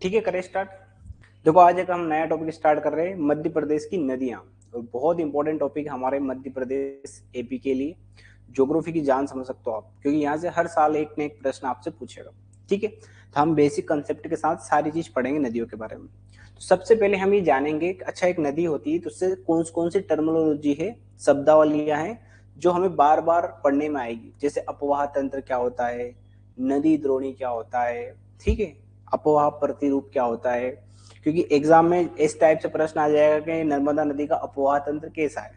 ठीक है, करें स्टार्ट। देखो आज एक हम नया टॉपिक स्टार्ट कर रहे हैं, मध्य प्रदेश की नदियां। और बहुत इंपॉर्टेंट टॉपिक हमारे मध्य प्रदेश एपी के लिए। ज्योग्राफी की जान समझ सकते हो आप, क्योंकि यहाँ से हर साल एक न एक प्रश्न आपसे पूछेगा। ठीक है, तो हम बेसिक कंसेप्ट के साथ सारी चीज पढ़ेंगे नदियों के बारे में। तो सबसे पहले हम ये जानेंगे कि अच्छा एक नदी होती है तो उससे कौन कौन सी टर्मिनोलॉजी है, शब्दावलियां हैं जो हमें बार बार पढ़ने में आएगी। जैसे अपवाह तंत्र क्या होता है, नदी द्रोणी क्या होता है, ठीक है, अपवाह प्रतिरूप क्या होता है। क्योंकि एग्जाम में इस टाइप से प्रश्न आ जाएगा कि नर्मदा नदी का अपवाह तंत्र कैसा है।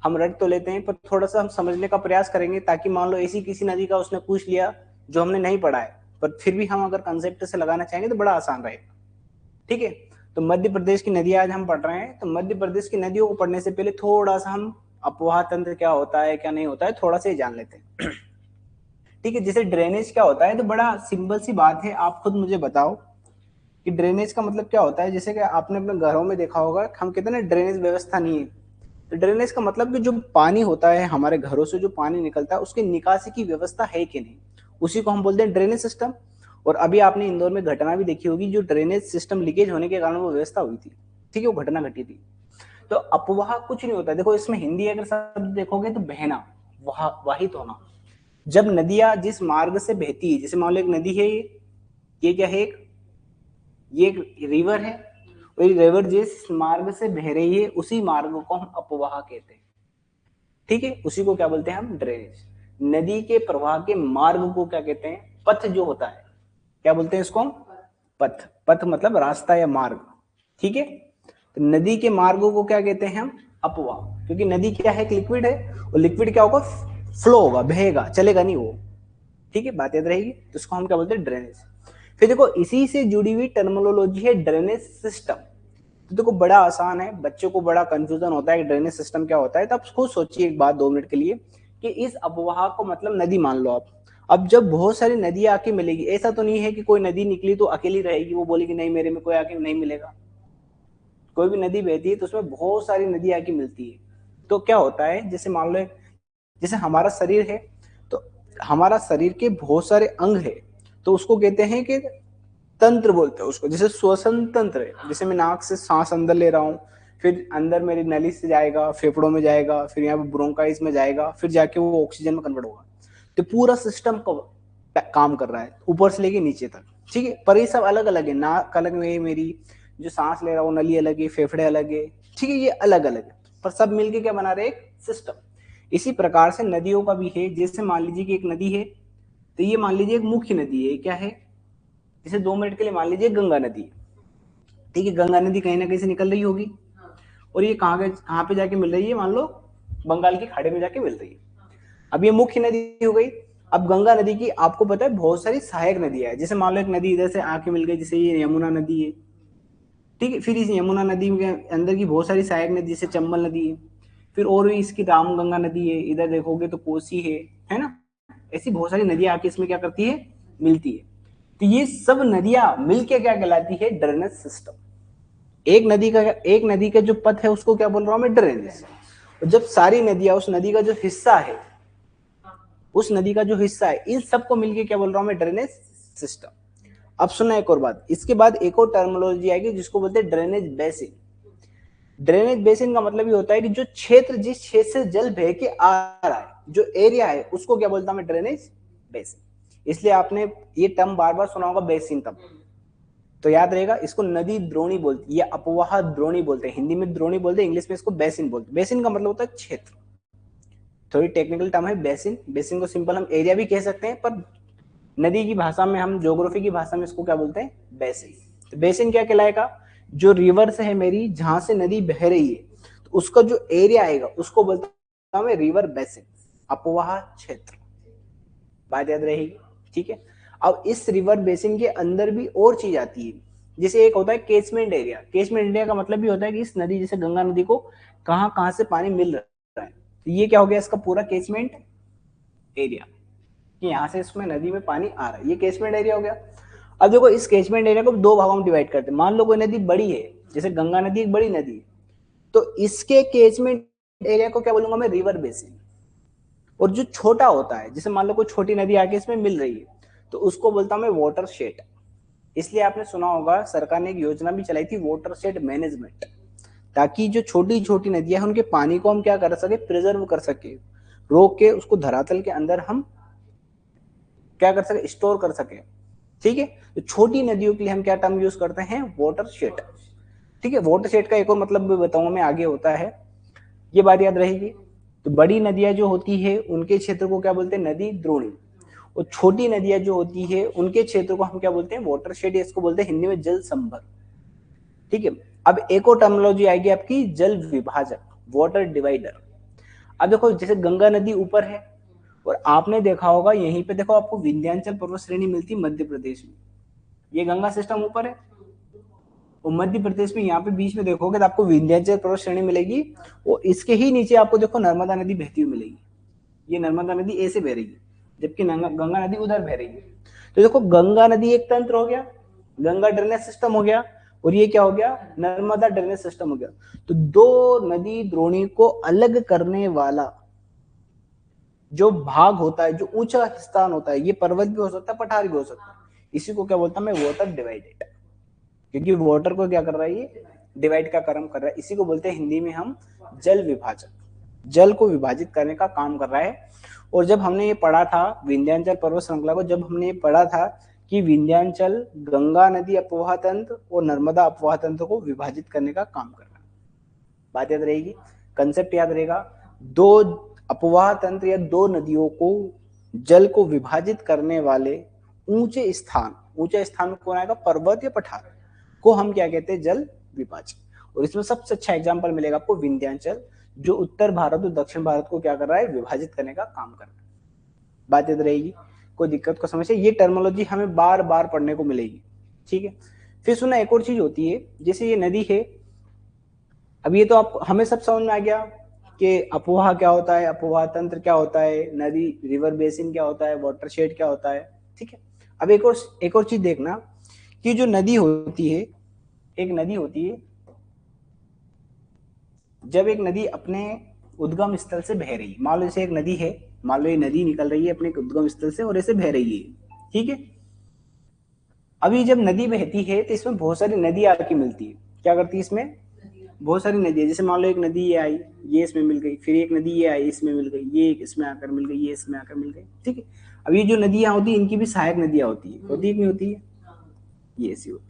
हम रट तो लेते हैं पर थोड़ा सा हम समझने का प्रयास करेंगे, ताकि मान लो ऐसी किसी नदी का उसने पूछ लिया जो हमने नहीं पढ़ा है, पर फिर भी हम अगर कंसेप्ट से लगाना चाहेंगे तो बड़ा आसान रहेगा। ठीक है, तो मध्य प्रदेश की नदियां आज हम पढ़ रहे हैं। तो मध्य प्रदेश की नदियों को पढ़ने से पहले थोड़ा सा हम अपवाह तंत्र क्या होता है क्या नहीं होता है थोड़ा सा ही जान लेते हैं। ठीक है, जैसे ड्रेनेज क्या होता है, तो बड़ा सिंपल सी बात है, आप खुद मुझे बताओ कि ड्रेनेज का मतलब क्या होता है। जैसे कि आपने अपने घरों में देखा होगा, हम कहते हैं ना ड्रेनेज व्यवस्था नहीं है। तो ड्रेनेज का मतलब कि जो पानी होता है हमारे घरों से जो पानी निकलता है उसकी निकासी की व्यवस्था है कि नहीं, उसी को हम बोलते हैं ड्रेनेज सिस्टम। और अभी आपने इंदौर में घटना भी देखी होगी, जो ड्रेनेज सिस्टम लीकेज होने के कारण वो व्यवस्था हुई थी। ठीक है, वो घटना घटी थी। तो अपवाह कुछ नहीं होता। देखो इसमें हिंदी अगर शब्द देखोगे तो बहना, वाहित होना। जब नदियां जिस मार्ग से बहती है, जैसे मान लो एक नदी है, ये क्या है, ये एक रिवर है, और ये रिवर जिस मार्ग से बह रही है उसी मार्ग को हम अपवाह कहते हैं। ठीक है, उसी को क्या बोलते हैं हम, ड्रेनेज। नदी के प्रवाह के मार्ग को क्या कहते हैं, पथ जो होता है, क्या बोलते हैं इसको हम, पथ। पथ मतलब रास्ता या मार्ग। ठीक है, तो नदी के मार्गों को क्या कहते हैं हम, अपवाह। क्योंकि नदी क्या है, लिक्विड है, और लिक्विड क्या होगा, फ्लो होगा, बहेगा, चलेगा नहीं वो। ठीक है, बात याद रहेगी। तो इसको हम क्या बोलते हैं, ड्रेनेज। फिर देखो इसी से जुड़ी हुई टर्मिनोलॉजी है ड्रेनेज सिस्टम। तो देखो बड़ा आसान है, बच्चों को बड़ा कंफ्यूजन होता है कि ड्रेनेज सिस्टम क्या होता है। तो आप खुद सोचिए एक बात 2 मिनट के लिए, कि इस अपवाह को मतलब नदी मान लो आप। अब जब बहुत सारी नदियां आके मिलेगी, ऐसा तो नहीं है कि कोई नदी निकली तो अकेली रहेगी, वो बोलेगी नहीं मेरे में कोई आके नहीं मिलेगा। कोई भी नदी बहती है तो उसमें बहुत सारी नदी आके मिलती है। तो क्या होता है, जैसे मान लो जैसे हमारा शरीर है, तो हमारा शरीर के बहुत सारे अंग है, तो उसको कहते हैं कि तंत्र बोलते हैं उसको। जैसे श्वसन तंत्र है, जैसे मैं नाक से सांस अंदर ले रहा हूँ, फिर अंदर मेरी नली से जाएगा, फेफड़ों में जाएगा, फिर यहाँ पे ब्रोंकाइस में जाएगा, फिर जाके वो ऑक्सीजन में कन्वर्ट होगा। तो पूरा सिस्टम काम कर रहा है ऊपर से लेके नीचे तक। ठीक है, पर ये सब अलग अलग है, नाक अलग है मेरी, जो सांस ले रहा हूँ नली अलग है, फेफड़े अलग है। ठीक है, ये अलग अलग है, पर सब मिलके क्या बना रहे, एक सिस्टम। इसी प्रकार से नदियों का भी है। जैसे मान लीजिए कि एक नदी है, तो ये मान लीजिए एक मुख्य नदी है, क्या है, जैसे 2 मिनट के लिए मान लीजिए गंगा नदी है। ठीक है, गंगा नदी कहीं ना कहीं से निकल रही होगी, और ये कहाँ पे जाके मिल रही है, मान लो बंगाल की खाड़ी में जाके मिल रही है। अब ये मुख्य नदी हो गई। अब गंगा नदी की आपको पता है बहुत सारी सहायक नदियां है। जैसे मान लो एक नदी इधर से आके मिल गई, जैसे ये यमुना नदी है। ठीक है, फिर इस यमुना नदी के अंदर की बहुत सारी सहायक नदी, जैसे चंबल नदी है। फिर और भी इसकी रामगंगा नदी है, इधर देखोगे तो कोसी है ना। ऐसी बहुत सारी नदियां आके इसमें क्या करती है, मिलती है। तो ये सब नदियां मिलके क्या कहलाती है, ड्रेनेज सिस्टम। एक नदी का जो पथ है उसको क्या बोल रहा हूं मैं, ड्रेनेज। और जब सारी नदियां उस नदी का जो हिस्सा है, उस नदी का जो हिस्सा है, इन सबको मिलके क्या बोल रहा हूं मैं, ड्रेनेज सिस्टम। अब सुनना एक और बात, इसके बाद एक और टर्मिनोलॉजी आएगी जिसको बोलते हैं ड्रेनेज बेसिन। ड्रेनेज बेसिन का मतलब ये होता है कि जो क्षेत्र, जिस क्षेत्र से जल बह के आ रहा है, जो एरिया है, उसको क्या बोलता हूं मैं, ड्रेनेज बेसिन। इसलिए आपने ये टर्म बार बार सुना होगा, बेसिन टर्म। तो याद रहेगा, इसको नदी द्रोणी बोलती है, या अपवाह द्रोणी बोलते हैं। हिंदी में द्रोणी बोलते हैं, इंग्लिश में इसको बेसिन बोलते हैं। बेसिन का मतलब होता है क्षेत्र। थोड़ी टेक्निकल टर्म है बेसिन। बेसिन को सिंपल हम एरिया भी कह सकते हैं, पर नदी की भाषा में, हम ज्योग्राफी की भाषा में इसको क्या बोलते हैं, बेसिन। तो बेसिन क्या कहलाएगा, जो रिवर से है मेरी, जहां से नदी बह रही है, तो उसका जो एरिया आएगा उसको बोलता हूं रिवर बेसिन, अपवाह क्षेत्र। बात याद रहेगी। ठीक है, अब इस रिवर बेसिन के अंदर भी और चीज आती है। जैसे एक होता है केचमेंट एरिया। केचमेंट एरिया का मतलब भी होता है कि इस नदी, जैसे गंगा नदी को कहां कहां से पानी मिल रहा है। तो ये क्या हो गया, इसका पूरा केचमेंट एरिया, कि यहाँ से इसमें नदी में पानी आ रहा है, ये कैचमेंट एरिया हो गया। अब देखो इस कैचमेंट एरिया को दो भागों में डिवाइड करते हैं। मान लो कोई नदी बड़ी है, जैसे गंगा नदी एक बड़ी नदी है, तो इसके कैचमेंट एरिया को क्या बोलूंगा मैं, रिवर बेसिन। और जो छोटा होता है, जैसे मान लो कोई छोटी नदी आके इसमें मिल रही है, तो उसको बोलता हूं मैं वाटर शेड। इसलिए आपने सुना होगा सरकार ने एक योजना भी चलाई थी वाटरशेड मैनेजमेंट, ताकि जो छोटी छोटी नदियां हैं उनके पानी को हम क्या कर सके, प्रिजर्व कर सके, रोक के उसको धरातल के अंदर हम क्या कर सके, स्टोर कर सके। ठीक है, तो छोटी नदियों के लिए हम क्या टर्म यूज करते हैं, वाटरशेड। ठीक है, वाटरशेड का एक और मतलब भी बताऊंगा मैं आगे होता है, ये बात याद रहेगी। तो बड़ी नदियां जो होती है उनके क्षेत्र को क्या बोलते हैं, नदी द्रोणी, और छोटी नदियां जो होती है उनके क्षेत्र को हम क्या बोलते हैं, वाटरशेड, इसको बोलते हैं हिंदी में जल संभर। ठीक है, अब एक और टर्मिनोलॉजी आएगी आपकी, जल विभाजक, वाटर डिवाइडर। अब देखो जैसे गंगा नदी ऊपर है, और आपने देखा होगा यहीं पे देखो आपको विंध्याचल पर्वत श्रेणी मिलती है मध्य प्रदेश में, ये गंगा सिस्टम ऊपर है, और मध्य प्रदेश में यहाँ पे बीच में देखोगे तो आपको विंध्याचल पर्वत श्रेणी मिलेगी, और इसके ही नीचे आपको देखो नर्मदा नदी बहती हुई मिलेगी। ये नर्मदा नदी ऐसे बह रही है, जबकि गंगा नदी उधर बह रही है। तो देखो गंगा नदी एक तंत्र हो गया, गंगा ड्रेनेज सिस्टम हो गया, और ये क्या हो गया, नर्मदा ड्रेनेज सिस्टम हो गया। तो दो नदी द्रोणी को अलग करने वाला जो भाग होता है, जो ऊंचा स्थान होता है, ये पर्वत भी हो सकता है, पठार भी हो सकता है, इसी को क्या बोलता हूं मैं, वाटर डिवाइडेड, क्योंकि वाटर को क्या कर रहा है, ये डिवाइड का कर्म कर रहा है। इसी को बोलते हैं हिंदी में हम जल विभाजक, जल को विभाजित करने का काम कर रहा है। और जब हमने ये पढ़ा था विंध्याचल पर्वत श्रृंखला को, जब हमने ये पढ़ा था कि विंध्याचल गंगा नदी अपवाह तंत्र और नर्मदा अपवाह तंत्र को विभाजित करने का काम कर रहा है, बात याद रहेगी, कंसेप्ट याद रहेगा। दो अपवाह तंत्र या दो नदियों को, जल को विभाजित करने वाले ऊंचे स्थान, ऊंचे स्थान कौन आएगा, पर्वत या पठार, को हम क्या कहते हैं, जल विभाजक। और इसमें सबसे अच्छा एग्जांपल मिलेगा आपको विंध्याचल, जो उत्तर भारत और दक्षिण भारत को क्या कर रहा है, विभाजित करने का काम कर रहा है। बात याद रहेगी, कोई दिक्कत को समझे, ये टर्मिनोलॉजी हमें बार बार पढ़ने को मिलेगी। ठीक है, फिर सुना एक और चीज होती है, जैसे ये नदी है, अब ये तो आप हमें सब समझ में आ गया कि अपवाह क्या होता है, अपवाह तंत्र क्या होता है, नदी रिवर बेसिन क्या होता है, वाटरशेड क्या होता है। ठीक है, अब एक और चीज देखना कि जो नदी होती है, एक नदी होती है, जब एक नदी अपने उद्गम स्थल से बह रही है, मान लो जैसे एक नदी है, मान लो ये नदी निकल रही है अपने उद्गम स्थल से और ऐसे बह रही है। ठीक है, अभी जब नदी बहती है तो इसमें बहुत सारी नदी आके मिलती है, क्या करती है, इसमें बहुत सारी नदी है। जैसे मान लो एक नदी ये आई, ये इसमें मिल गई, फिर एक नदी ये आई, इसमें मिल गई, ये इसमें आकर मिल गई, ये इसमें आकर मिल गई। ठीक है, अब ये जो नदियां होती है इनकी भी सहायक नदियां होती है कि नहीं होती है, ये ऐसी होती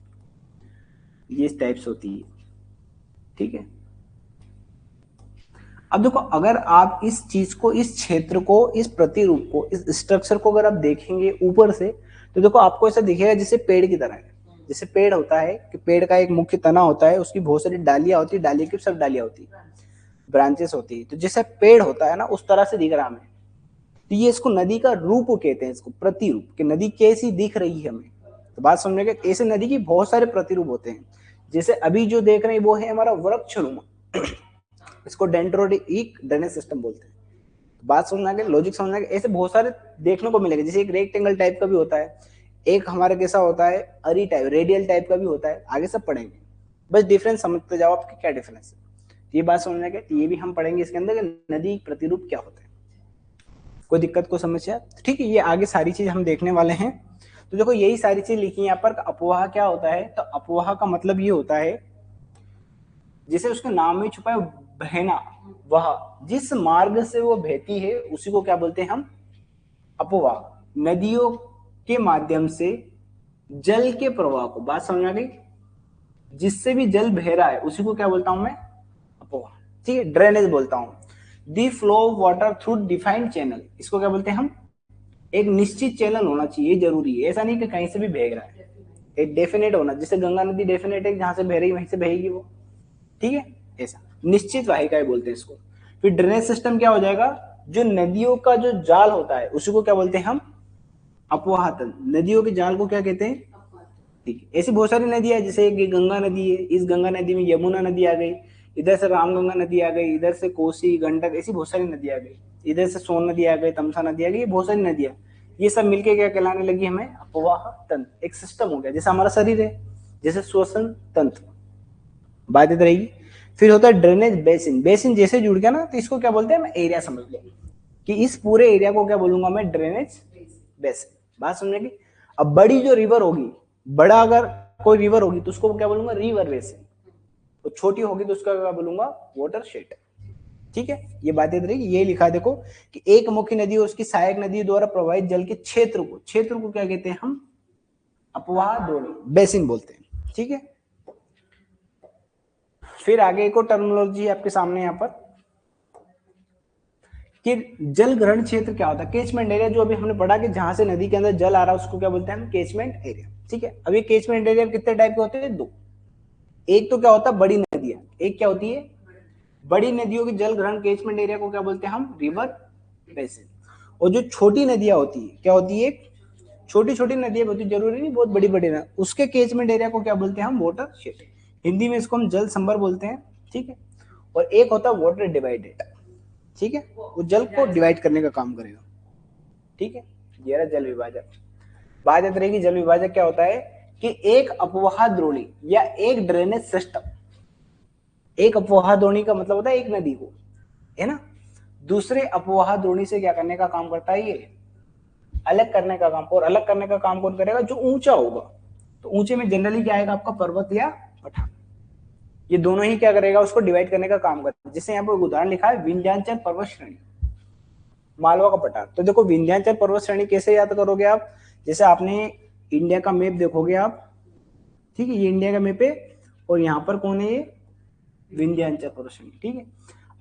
है, ये इस टाइप से होती है। ठीक है, अब देखो अगर आप इस चीज को, इस क्षेत्र को, इस प्रतिरूप को, इस स्ट्रक्चर को अगर आप देखेंगे ऊपर से, तो देखो आपको ऐसा दिखेगा जैसे पेड़ की तरह है। जैसे पेड़ होता है कि पेड़ का एक मुख्य तना होता है, उसकी बहुत सारी डालियां होती है, डालियों की सब डालियां होती है, ब्रांचेस होती है, तो जैसे पेड़ होता है ना, उस तरह से दिख रहा हमें। तो ये इसको नदी का रूप कहते हैं, इसको प्रतिरूप, कि नदी कैसी दिख रही है हमें। तो बात समझ में, ऐसे नदी की बहुत सारे प्रतिरूप होते हैं। जैसे अभी जो देख रहे हैं वो है हमारा वृक्षनुमा, इसको डेंड्रोइक ड्रेनेज सिस्टम बोलते हैं। बात समझना के, लॉजिक समझना के, ऐसे बहुत सारे देखने को मिलेगा। जैसे एक रेक्टेंगल टाइप का भी होता है, एक हमारे कैसा होता है, अरी टाइप, रेडियल टाइप का भी होता है, आगे सब पढ़ेंगे, बस डिफरेंस समझते जाओ आपके क्या डिफरेंस है। ये बात समझना के, ये भी हम पढ़ेंगे इसके अंदर कि नदी प्रतिरूप क्या होता है। कोई दिक्कत को समस्या, ठीक है, ये आगे सारी चीज हम देखने वाले हैं। तो देखो यही सारी चीज लिखी है यहाँ पर। अपवाह क्या होता है, तो अपवाह का मतलब ये होता है, जैसे उसके नाम में छुपा है बहना, वह जिस मार्ग से वो बहती है उसी को क्या बोलते हैं हम, अपवाह। नदियों के माध्यम से जल के प्रवाह को, बात समझ आ गई, जिससे भी जल बह रहा है उसी को क्या बोलता हूं मैं, अपवाह। ठीक है, ड्रेनेज बोलता हूं, the flow of water through defined channel, इसको क्या बोलते हैं हम, एक निश्चित चैनल होना चाहिए, जरूरी है, ऐसा नहीं कि कहीं से भी बह रहा है, एक डेफिनेट होना। जैसे गंगा नदी डेफिनेट है, जहां से बह रही वहीं से बहेगी वो। ठीक है, ऐसा निश्चित वाहिकाएं बोलते हैं इसको। फिर ड्रेनेज सिस्टम क्या हो जाएगा, जो नदियों का जो जाल होता है उसी को क्या बोलते हैं हम, अपवाह तंत्र। नदियों के जाल को क्या कहते हैं, ठीक है। ऐसी बहुत सारी नदियां, जैसे एक गंगा नदी है, इस गंगा नदी में यमुना नदी आ गई, इधर से रामगंगा नदी आ गई, इधर से कोसी, गंडक, ऐसी बहुत सारी नदी आ गई, इधर से सोन नदी आ गई, तमसा नदी आ गई, ये बहुत सारी नदियां, ये सब मिलके क्या कहलाने लगी हमें, अपवाह तंत्र। एक सिस्टम हो गया, जैसे हमारा शरीर है, जैसे श्वसन तंत्र, बात इधर रहेगी। फिर होता है ड्रेनेज बेसिन, बेसिन जैसे जुड़ गया ना तो इसको क्या बोलते हैं, मैं एरिया समझ लो कि इस पूरे एरिया को क्या बोलूंगा मैं, ड्रेनेज बेसिन। बात समझने की। अब बड़ी जो रिवर होगी, बड़ा अगर कोई रिवर होगी तो उसको क्या बोलूंगा, रिवर बेसिन, तो छोटी होगी तो उसका क्या बोलूंगा, वाटर शेड। ठीक है, ये बात याद रहेगी। ये लिखा है देखो कि एक मुख्य नदी और उसकी सहायक नदी द्वारा प्रवाहित जल के क्षेत्र को क्या कहते हैं हम, अपवाह द्रोणी, बेसिन बोलते हैं। ठीक है, फिर आगे एक और टर्मिनोलॉजी आपके सामने यहाँ पर कि जल ग्रहण क्षेत्र क्या होता है, केचमेंट एरिया, जो अभी हमने पढ़ा कि जहां से नदी के अंदर जल आ रहा है उसको क्या बोलते हैं हम, केचमेंट एरिया। ठीक है, अब ये केचमेंट एरिया कितने टाइप के होते हैं, दो। एक तो क्या होता है, बड़ी नदियां, एक क्या होती है, बड़ी नदियों के जल ग्रहण केचमेंट एरिया को क्या बोलते हैं हम, रिवर बेसिन। और जो छोटी नदियां होती है क्या होती है, छोटी छोटी नदियां होती, जरूरी नहीं बहुत बड़ी बड़ी ना, उसके केचमेंट एरिया को क्या बोलते हैं हम, वाटर शेड। हिंदी में इसको हम जल संभर बोलते हैं। ठीक है, और एक होता है वाटर डिवाइडेड। ठीक है, वो जल को डिवाइड करने का काम करेगा। ठीक है, ये रहा जल विभाजक। बात याद रहेगी, जल विभाजक क्या होता है कि एक अपवाह द्रोणी या एक ड्रेनेज सिस्टम, एक अपवाह द्रोणी का मतलब होता है एक नदी को, है ना, दूसरे अपवाह द्रोणी से क्या करने का काम करता है, ये अलग करने का काम। और अलग करने का काम कौन करेगा, जो ऊंचा होगा। तो ऊंचे में जनरली क्या आएगा आपका, पर्वत या पठार। ये दोनों ही क्या करेगा, उसको डिवाइड करने का काम करता है। जैसे यहाँ पर उदाहरण लिखा है, विंध्याचल पर्वत श्रेणी, मालवा का पठार। तो देखो विंध्याचल पर्वत श्रेणी कैसे याद करोगे आप, जैसे आपने इंडिया का मैप देखोगे आप, ठीक है, ये इंडिया का मैप है और यहाँ पर कौन है, ये विंध्याचल पर्वत श्रेणी। ठीक है,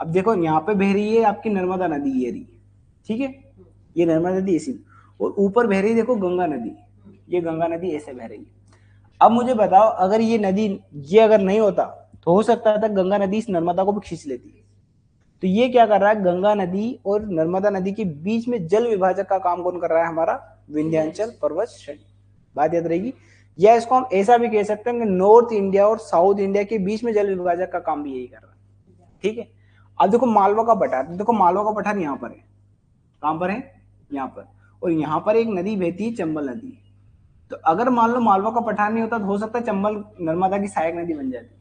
अब देखो यहाँ पे बह रही है आपकी नर्मदा नदी, ये रही। ठीक है, ये नर्मदा नदी ऐसी, और ऊपर बह रही है देखो गंगा नदी, ये गंगा नदी ऐसे बह रही है। अब मुझे बताओ, अगर ये नदी, ये अगर नहीं होता तो हो सकता था गंगा नदी इस नर्मदा को भी खींच लेती है। तो ये क्या कर रहा है, गंगा नदी और नर्मदा नदी के बीच में जल विभाजक का काम कौन कर रहा है, हमारा विंध्याचल पर्वत श्रेणी। बात याद रहेगी। या इसको हम ऐसा भी कह सकते हैं कि नॉर्थ इंडिया और साउथ इंडिया के बीच में जल विभाजक का काम भी यही कर रहा है। ठीक है, अब देखो मालवा का पठार, देखो मालवा का पठार यहाँ पर है, कहां पर है, यहाँ पर, और यहाँ पर एक नदी बहती है चंबल नदी। तो अगर मान लो मालवा का पठार नहीं होता तो हो सकता है चंबल नर्मदा की सहायक नदी बन जाती।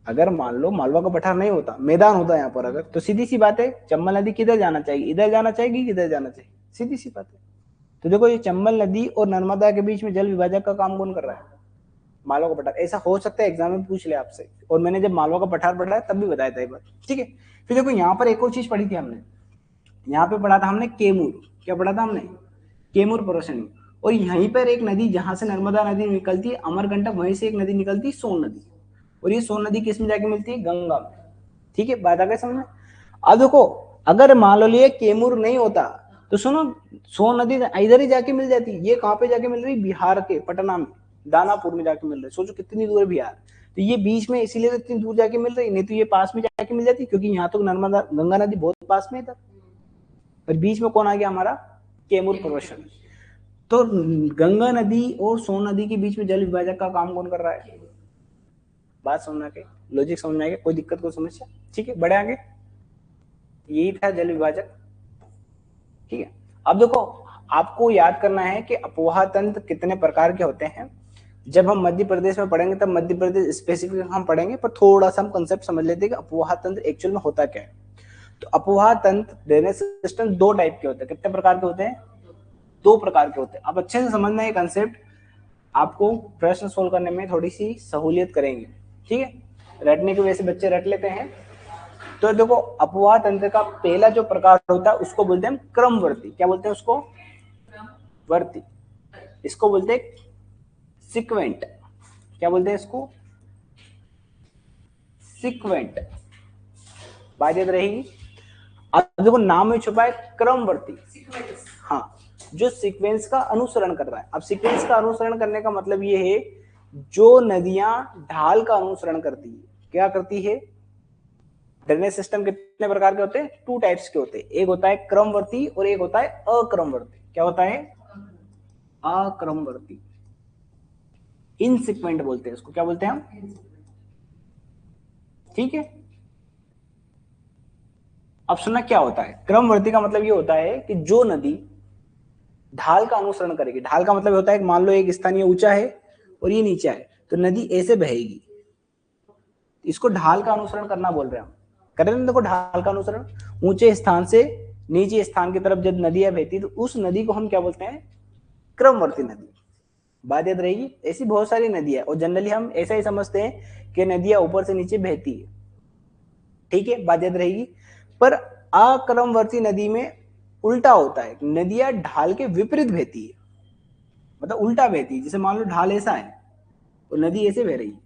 अगर मान लो मालवा का पठार नहीं होता, मैदान होता यहाँ पर अगर, तो सीधी सी बात है चंबल नदी किधर जाना चाहिए, इधर जाना चाहिए, किधर जाना चाहिए, सीधी सी बात है। तो देखो ये चंबल नदी और नर्मदा के बीच में जल विभाजक का काम कौन कर रहा है, मालवा का पठार। ऐसा हो सकता है एग्जाम में पूछ ले आपसे, और मैंने जब मालवा का पठार पढ़ा है तब भी बताया था एक बार। ठीक है, फिर देखो यहाँ पर एक और चीज पढ़ी थी हमने, यहाँ पे पढ़ा था हमने केमूर, क्या पढ़ा था हमने, केमूर पर्वत श्रेणी। और यहीं पर एक नदी जहां से नर्मदा नदी निकलती है अमरकंटक, वहीं से एक नदी निकलती है सोन नदी, और ये सोन नदी किस में जाके मिलती है, गंगा में। ठीक है, बात आ गई समझ में। अब देखो अगर मान लो ये केमूर नहीं होता तो सुनो, सोन नदी इधर ही जाके मिल जाती। ये कहाँ पे जाके मिल रही, बिहार के पटना में, दानापुर में जाके मिल रही। सोचो कितनी दूर है बिहार, तो ये बीच में इसीलिए तो इतनी दूर जाके मिल रही, नहीं तो ये पास में जाके मिल जाती, क्योंकि यहाँ तो नर्मदा गंगा नदी बहुत पास में था। पर बीच में कौन आ गया हमारा, केमूर पर्वत श्रेणी। तो गंगा नदी और सोन नदी के बीच में जल विभाजक का काम कौन कर रहा है, बात समझना के, लॉजिक समझ में आएगा, कोई दिक्कत कोई समस्या। ठीक है, बढ़े आगे, यही था जल विभाजक। ठीक है, अब देखो आपको याद करना है कि अपवाह तंत्र कितने प्रकार के होते हैं। जब हम मध्य प्रदेश में पढ़ेंगे तब मध्य प्रदेश स्पेसिफिक हम पढ़ेंगे, पर थोड़ा सा हम कंसेप्ट समझ लेते हैं कि अपवाह तंत्र एक्चुअल में होता क्या है। तो अपवाह तंत्र ड्रेनेज सिस्टम दो टाइप के होते हैं, कितने प्रकार के होते हैं, दो प्रकार के होते हैं। अब अच्छे से समझना है कंसेप्ट, आपको प्रश्न सोल्व करने में थोड़ी सी सहूलियत करेंगे। ठीक है, रटने की वजह से बच्चे रट लेते हैं। तो देखो अपवाह तंत्र का पहला जो प्रकार होता है उसको बोलते हैं क्रमवर्ती, क्या बोलते हैं उसको, वर्ती। इसको बोलते हैं सिक्वेंट, क्या बोलते हैं इसको, सिक्वेंट। बात याद रहेगी। अब देखो नाम में छुपा है क्रमवर्ती, हाँ, जो सीक्वेंस का अनुसरण कर रहा है। अब सीक्वेंस का अनुसरण करने का मतलब ये है, जो नदियां ढाल का अनुसरण करती है, क्या करती है। ड्रेनेज सिस्टम कितने प्रकार के होते हैं, टू टाइप्स के होते हैं, एक होता है क्रमवर्ती और एक होता है अक्रमवर्ती। क्या होता है, अक्रमवर्ती, इनसिक्वेंट बोलते हैं इसको, क्या बोलते हैं हम। ठीक है, अब सुनना क्या होता है, क्रमवर्ती का मतलब ये होता है कि जो नदी ढाल का अनुसरण करेगी, ढाल का मतलब होता है कि मान लो एक स्थानीय ऊंचा है और ये नीचा है, तो नदी ऐसे बहेगी, इसको ढाल का अनुसरण करना बोल रहे हैं हम। करें ना, देखो ढाल का अनुसरण, ऊंचे स्थान से नीचे स्थान की तरफ जब नदियां बहती तो उस नदी को हम क्या बोलते हैं, क्रमवर्ती नदी। बात याद रहेगी। ऐसी बहुत सारी नदियां, और जनरली हम ऐसा ही समझते हैं कि नदियां ऊपर से नीचे बहती है, ठीक है, बात याद रहेगी। पर अक्रमवर्ती नदी में उल्टा होता है, नदियां ढाल के विपरीत बहती है, मतलब उल्टा बहती है। जैसे मान लो ढाल ऐसा है तो नदी ऐसे बह रही है।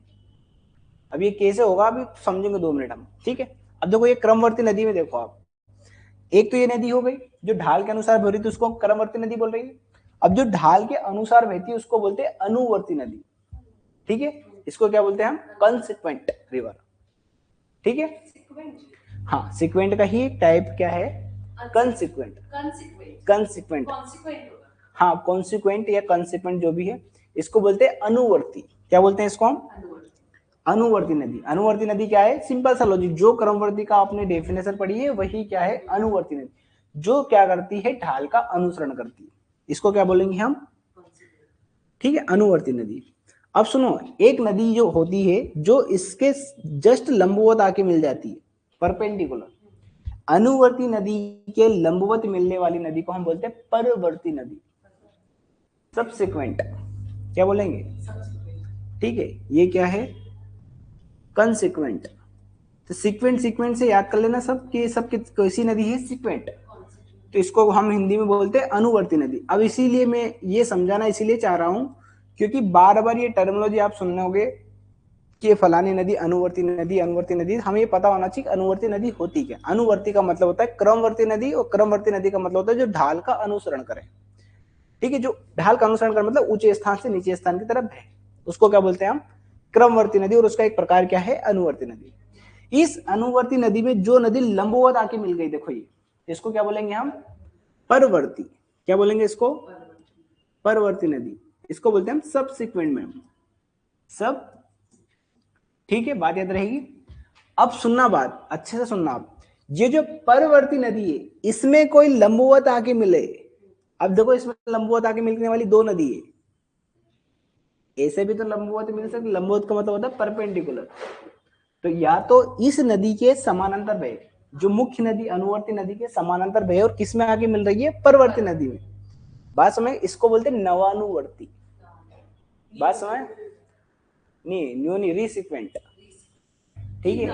अब ये कैसे होगा अभी समझेंगे 2 मिनट हम, ठीक है। अब देखो ये क्रमवर्ती नदी में देखो आप, एक तो ये नदी हो गई जो ढाल के अनुसार बह रही थी, उसको हम क्रमवर्ती नदी बोल रही है। अब जो ढाल के अनुसार बहती है उसको बोलते हैं अनुवर्ती नदी, ठीक है। इसको क्या बोलते हैं हम? कंसिक्वेंट रिवर, ठीक है। हाँ, सिक्वेंट का ही एक टाइप क्या है? कंसिक्वेंट। कंसिक्वेंट, हाँ, कॉन्सिक्वेंट या कंसिक्वेंट जो भी है, इसको बोलते हैं अनुवर्ती। क्या बोलते हैं इसको हम? अनुवर्ती नदी। अनुवर्ती नदी क्या है? सिंपल सा लॉजिक, जो क्रमवर्ती का आपने डेफिनेशन पढ़ी है वही क्या है? अनुवर्ती नदी, जो क्या करती है? ढाल का अनुसरण करती है। इसको क्या बोलेंगे हम? ठीक है, अनुवर्ती नदी। अब सुनो, एक नदी जो होती है जो इसके जस्ट लंबवत आके मिल जाती है, परपेंडिकुलर, अनुवर्ती नदी के लंबवत मिलने वाली नदी को हम बोलते हैं परवर्ती नदी, सबसिक्वेंट। क्या बोलेंगे? ठीक है, ये क्या है? कंसिक्वेंट। तो सीक्वेंट, सीक्वेंट से याद कर लेना सब कि सब कैसी नदी है? सीक्वेंट। तो इसको हम हिंदी में बोलते हैं अनुवर्ती नदी। अब इसीलिए मैं ये समझाना इसीलिए चाह रहा हूं क्योंकि बार बार ये टर्मिनोलॉजी आप सुनने होगे कि फलानी नदी अनुवर्ती नदी, अनुवर्ती नदी। हमें ये पता होना चाहिए अनुवर्ती नदी होती क्या। अनुवर्ती का मतलब होता है क्रमवर्ती नदी, और क्रमवर्ती नदी का मतलब होता है जो ढाल का अनुसरण करे, ठीक है। जो ढाल का अनुसरण करे मतलब ऊंचे स्थान से नीचे स्थान की तरफ है, उसको क्या बोलते हैं हम? क्रमवर्ती नदी। और उसका एक प्रकार क्या है? अनुवर्ती नदी। इस अनुवर्ती नदी में जो नदी लंबवत आके मिल गई, देखो ये, इसको क्या बोलेंगे हम? परवर्ती। क्या बोलेंगे इसको? परवर्ती नदी। इसको बोलते हैं हम सबसिक्वेंट में, सब, ठीक है, बात याद रहेगी। अब सुनना, बात अच्छे से सुनना आप, ये जो परवर्ती नदी है इसमें कोई लंबवत आके मिले। अब देखो इसमें लंबवत आके मिलने वाली 2 नदी है, ऐसे भी तो लंबवत मिल सकती। लंबवत का मतलब होता है परपेंडिकुलर। तो या तो इस नदी के समानांतर बहे, जो मुख्य नदी अनुवर्ती नदी के समानांतर बहे, और किस में आके मिल रही है? परवर्ती नदी में। बात समझ? इसको बोलते हैं नवानुवर्ती। बात समझ? नहीं, न्यू नहीं, रिसिक्वेंट, ठीक है।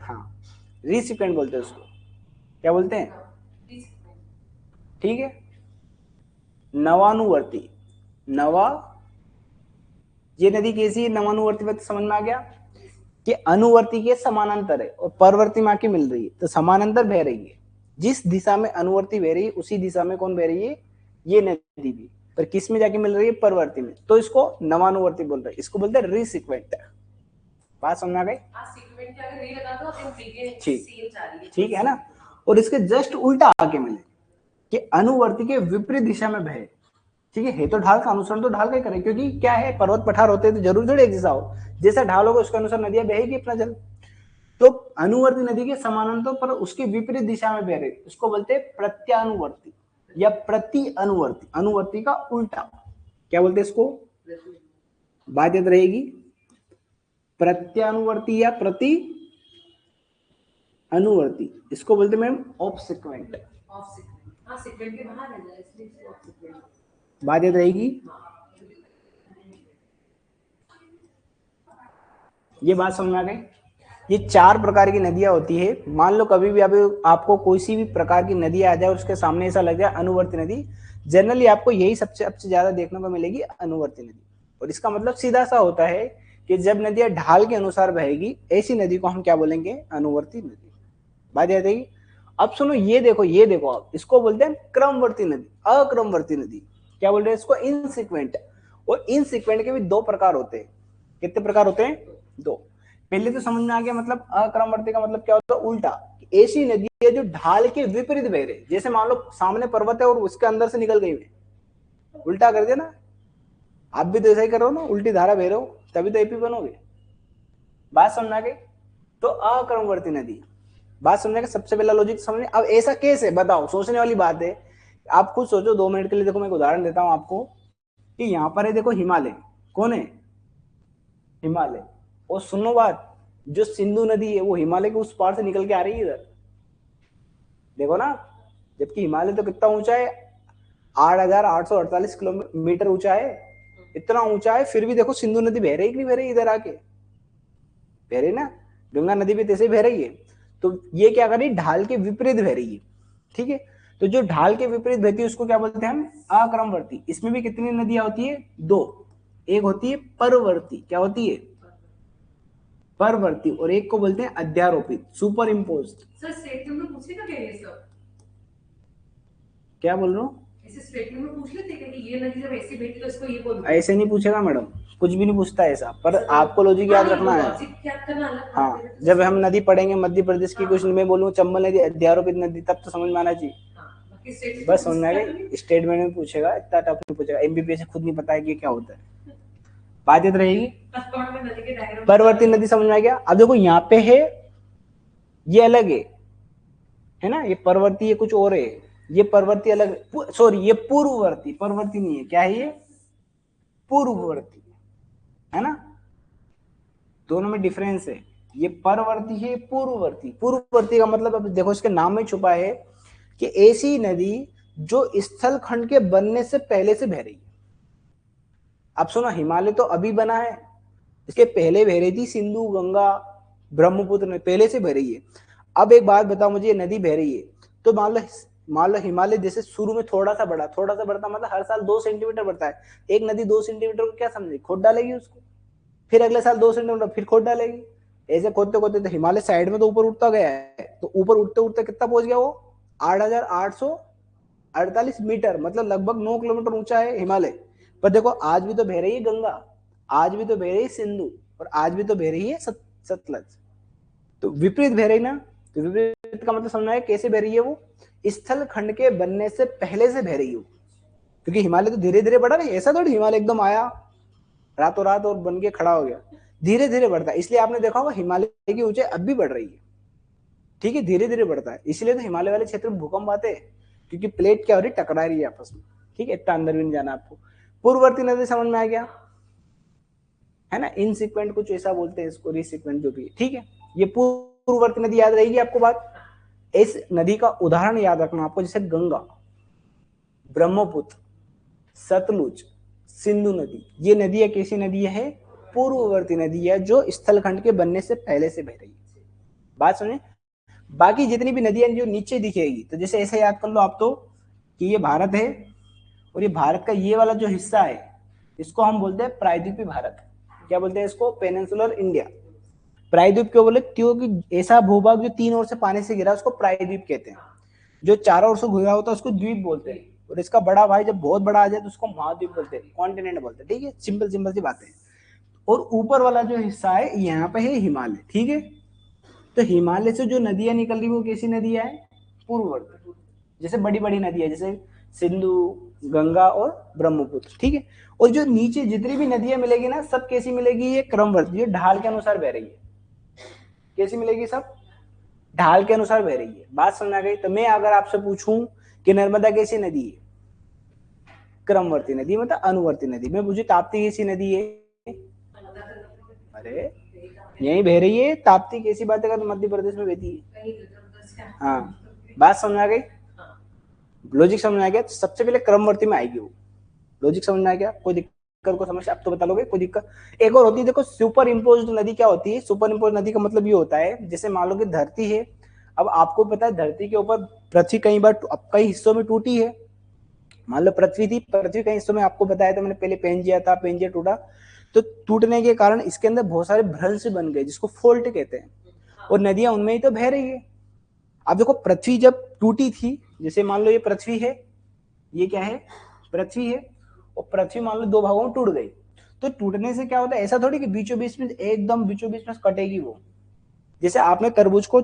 हाँ, रिसिक्वेंट बोलते हैं उसको। क्या बोलते हैं? ठीक है, नवानुवर्ती। नवा, ये नदी कैसी है? नवानुवर्ती में तो समझ में आ गया कि अनुवर्ती के समानांतर है और परवर्ती में आके मिल रही है, तो समानांतर बह रही है। जिस दिशा में अनुवर्ती बह रही है उसी दिशा में कौन बह रही है? ये नदी भी। पर किस में जाके मिल रही है? परवर्ती में। तो इसको नवानुवर्ती बोल रहे हैं, इसको बोलते हैं रिसिक्वेंट। बात समझ आ गई? ठीक, ठीक है ना। और इसके जस्ट उल्टा आके मिले कि अनुवर्ती के विपरीत दिशा में बहे, ठीक है। तो ढाल का अनुसरण तो ढाल का ही करें, क्योंकि क्या है, पर्वत पठार होते हैं तो जरूर थोड़ी एक जैसा हो। जैसा ढाल होगा उसके अनुसार नदियां बहेगी अपना जल। तो अनुवर्ती नदी के समानांतर पर उसके विपरीत दिशा में बह रही, उसको बोलते हैं प्रत्यानुवर्ती या प्रति अनुवर्ती। अनुवर्ती का उल्टा क्या बोलते हैं इसको? बात याद रहेगी, प्रत्यानुवर्ती या प्रति अनुवर्ती। इसको बोलते हैं मैम ऑब्सिक्वेंट। बात याद रहेगी, ये बात समझ में आ गई। ये 4 प्रकार की नदियां होती है। मान लो कभी भी आपको कोई सी भी प्रकार की नदी आ जाए और उसके सामने ऐसा लग जाए अनुवर्ती नदी, जनरली आपको यही सबसे ज्यादा देखने को मिलेगी, अनुवर्ती नदी। और इसका मतलब सीधा सा होता है कि जब नदियां ढाल के अनुसार बहेगी ऐसी नदी को हम क्या बोलेंगे? अनुवर्ती नदी। बात याद आएगी। अब सुनो, ये देखो, ये देखो, आप इसको बोलते हैं क्रमवर्ती नदी, अक्रमवर्ती नदी। क्या बोल रहे हैं इसको? इनसिक्वेंट। और इनसिक्वेंट के भी 2 प्रकार होते हैं। कितने प्रकार होते हैं? 2। पहले तो समझ में आ गया, मतलब अक्रमवर्ती का मतलब क्या होता है? उल्टा। ऐसी नदी है जो ढाल के विपरीत बह रही, जैसे मान लो सामने पर्वत है और उसके अंदर से निकल गई, उल्टा कर दिया ना। आप भी तो ऐसा ही कर रहे हो ना, उल्टी धारा बह रहे हो, तभी तो एपी बनोगे। बात समझ आ गई। तो अक्रमवर्ती नदी, बात समझने का सबसे पहला लॉजिक समझने। अब ऐसा कैसे, बताओ, सोचने वाली बात है। आप खुद सोचो 2 मिनट के लिए। देखो मैं एक उदाहरण देता हूं आपको कि यहाँ पर है, देखो हिमालय, कौन है? हिमालय। और सुनो बात, जो सिंधु नदी है वो हिमालय के उस पार से निकल के आ रही है इधर, देखो ना। जबकि हिमालय तो कितना ऊंचा है? 8,848 किलोमीटर ऊंचा है। इतना ऊंचा है, फिर भी देखो सिंधु नदी बह रही कि नहीं बह रही, इधर आके बह रही ना, गंगा नदी भी तैसे बह रही है। तो ये क्या कर रही है, ढाल के विपरीत बह रही है, ठीक है। तो जो ढाल के विपरीत बहती है उसको क्या बोलते हैं हम, अक्रमवर्ती। इसमें भी कितनी नदियां होती है, दो, एक होती है परवर्ती, क्या होती है, परवर्ती, और एक को बोलते हैं अध्यारोपित, सुपर इम्पोज्ड। सर स्टेटमेंट में पूछेगा क्या ये सब, क्या बोल रहा हूँ, ऐसे स्टेटमेंट में पूछ लेते कि ये नदी जब ऐसी बहती तो इसको ये बोलते, ऐसे नहीं पूछेगा मैडम, कुछ भी नहीं पूछता ऐसा, पर आपको लॉजिक याद रखना है। लॉजिक याद करना अलग बात हाँ, है। जब हम नदी पढ़ेंगे मध्य प्रदेश की, कुछ मैं बोलूँ चंबल नदी, अध्यारोपित नदी, तब तो समझ में आना चाहिए। बाकी स्टेटमेंट बस समझ में आ गई, स्टेटमेंट में पूछेगा, इतना टफ नहीं पूछेगा, एमबीबीएस से खुद नहीं पता है कि क्या होता है, बात याद रहेगी। परवर्ती नदी समझ में आ गया। अब देखो यहाँ पे है, ये अलग है ना, ये परवर्ती, ये कुछ और है, ये परवर्ती अलग, सॉरी ये पूर्ववर्ती, परवर्ती नहीं है, क्या है ये, पूर्ववर्ती, है ना, दोनों में डिफरेंस है, ये परवर्ती है, पूर्ववर्ती। पूर्ववर्ती का मतलब अब देखो इसके नाम में छुपा है कि ऐसी नदी जो स्थल खंड के बनने से पहले से बह रही है। अब सुनो, हिमालय तो अभी बना है, इसके पहले बह रही थी सिंधु, गंगा, ब्रह्मपुत्र में पहले से बह रही है। अब एक बात बताओ मुझे, ये नदी बह रही है, तो मान लो हिमालय जैसे शुरू में थोड़ा सा बढ़ा, थोड़ा सा बढ़ता मतलब हर साल 2 सेंटीमीटर बढ़ता है। एक नदी 2 सेंटीमीटर को क्या समझे, खोद डालेगी उसको, फिर अगले साल 2 सेंटीमीटर फिर खोद डालेगी, ऐसे खोदते खोदते तो हिमालय साइड में तो ऊपर उठता गया है, तो ऊपर उठते उठते कितना पहुंच गया वो, 8,848 मीटर, मतलब लगभग 9 किलोमीटर ऊंचा है हिमालय। पर देखो आज भी तो बह रही है गंगा, आज भी तो बह रही है सिंधु, और आज भी तो बह रही है सतलज। तो विपरीत बह रही ना, तो विपरीत का मतलब समझना है कैसे बह रही है वो, स्थल खंड के बनने से पहले से बह रही है, क्योंकि हिमालय तो धीरे धीरे बढ़ा, नहीं ऐसा थोड़ी हिमालय एकदम आया रातों रात और बन के खड़ा हो गया, धीरे धीरे बढ़ता है। इसलिए आपने देखा होगा हिमालय की ऊंचाई अब भी बढ़ रही है, ठीक है, धीरे धीरे बढ़ता है। इसलिए तो हिमालय वाले क्षेत्र में भूकंप आते हैं, क्योंकि प्लेट क्या हो रही, टकरा रही है आपस में, ठीक है, इतना अंदर भी नहीं जाना आपको। पूर्ववर्ती नदी समझ में आ गया है ना, इनसिक्वेंट कुछ ऐसा बोलते हैं इसको, रिसिक्वेंट जो भी, ठीक है। ये पूर्ववर्ती नदी याद रहेगी आपको बात। इस नदी का उदाहरण याद रखना आपको, जैसे गंगा, ब्रह्मपुत्र, सतलुज, सिंधु नदी, ये नदी कैसी नदी है, पूर्ववर्ती नदी है, जो स्थलखंड के बनने से पहले से बह रही है। बात समझे। बाकी जितनी भी नदियां जो नीचे दिखेगी, तो जैसे ऐसे याद कर लो आप तो, कि ये भारत है, और ये भारत का ये वाला जो हिस्सा है, इसको हम बोलते हैं प्रायद्वीपीय भारत। क्या बोलते हैं इसको, पेनिनसुलर इंडिया। प्रायद्वीप क्यों बोले, क्योंकि ऐसा भूभाग जो 3 ओर से पानी से घिरा उसको प्रायद्वीप कहते हैं, जो चारों ओर से घिरा होता है उसको द्वीप बोलते हैं, और इसका बड़ा भाई जब बहुत बड़ा आ जाए तो उसको महाद्वीप बोलते हैं, कॉन्टिनेंट बोलते हैं, ठीक है, सिंपल सिंपल सी बातें। और ऊपर वाला जो हिस्सा है यहाँ पे है हिमालय, ठीक है। तो हिमालय से जो नदियां निकल रही वो कैसी नदियां है, पूर्ववर्ती, जैसे बड़ी बड़ी नदियां, जैसे सिंधु, गंगा और ब्रह्मपुत्र, ठीक है। और जो नीचे जितनी भी नदियां मिलेगी ना, सब कैसी मिलेगी, ये क्रमवर्ती, ये ढाल के अनुसार बह रही है, कैसी मिलेगी, सब ढाल के अनुसार बह रही है। बात समझ आ गई। तो मैं अगर आपसे पूछूं कि नर्मदा कैसी नदी है, क्रमवर्ती नदी, मतलब अनुवर्ती नदी। मैं पूछू ताप्ती कैसी नदी है, अरे यही बह रही है ताप्ती, कैसी बात है, तो मध्य प्रदेश में बहती है। हाँ, बात समझ आ गई, लॉजिक समझ आ गया। तो सबसे पहले क्रमवर्ती में आएगी वो, लॉजिक समझ में आ गया, कोई दिक्कत को समझ, अब तो बता लोगे कोई दिक्कत। एक और होती है, देखो सुपर इम्पोज नदी क्या होती है, सुपर इम्पोज नदी का मतलब ये होता है, जैसे मान लो कि धरती है, अब आपको पता है धरती के ऊपर पृथ्वी कई बार कई हिस्सों में टूटी है। मान लो पृथ्वी थी, पृथ्वी कई हिस्सों में आपको बताया था मैंने पहले, पेंजिया था, पेंजिया टूटा, तो टूटने के कारण इसके अंदर बहुत सारे भ्रंश बन गए, जिसको फोल्ट कहते हैं, और नदियां उनमें ही तो बह रही है। अब देखो पृथ्वी जब टूटी थी, जैसे मान लो ये पृथ्वी है, ये क्या है, पृथ्वी है, और पृथ्वी मान लो 2 भागों में टूट गई, तो टूटने से क्या होता है, ऐसा थोड़ी कि बीचों बीच में एकदम बीचों बीच में कटेगी वो। जैसे आपने तरबूज को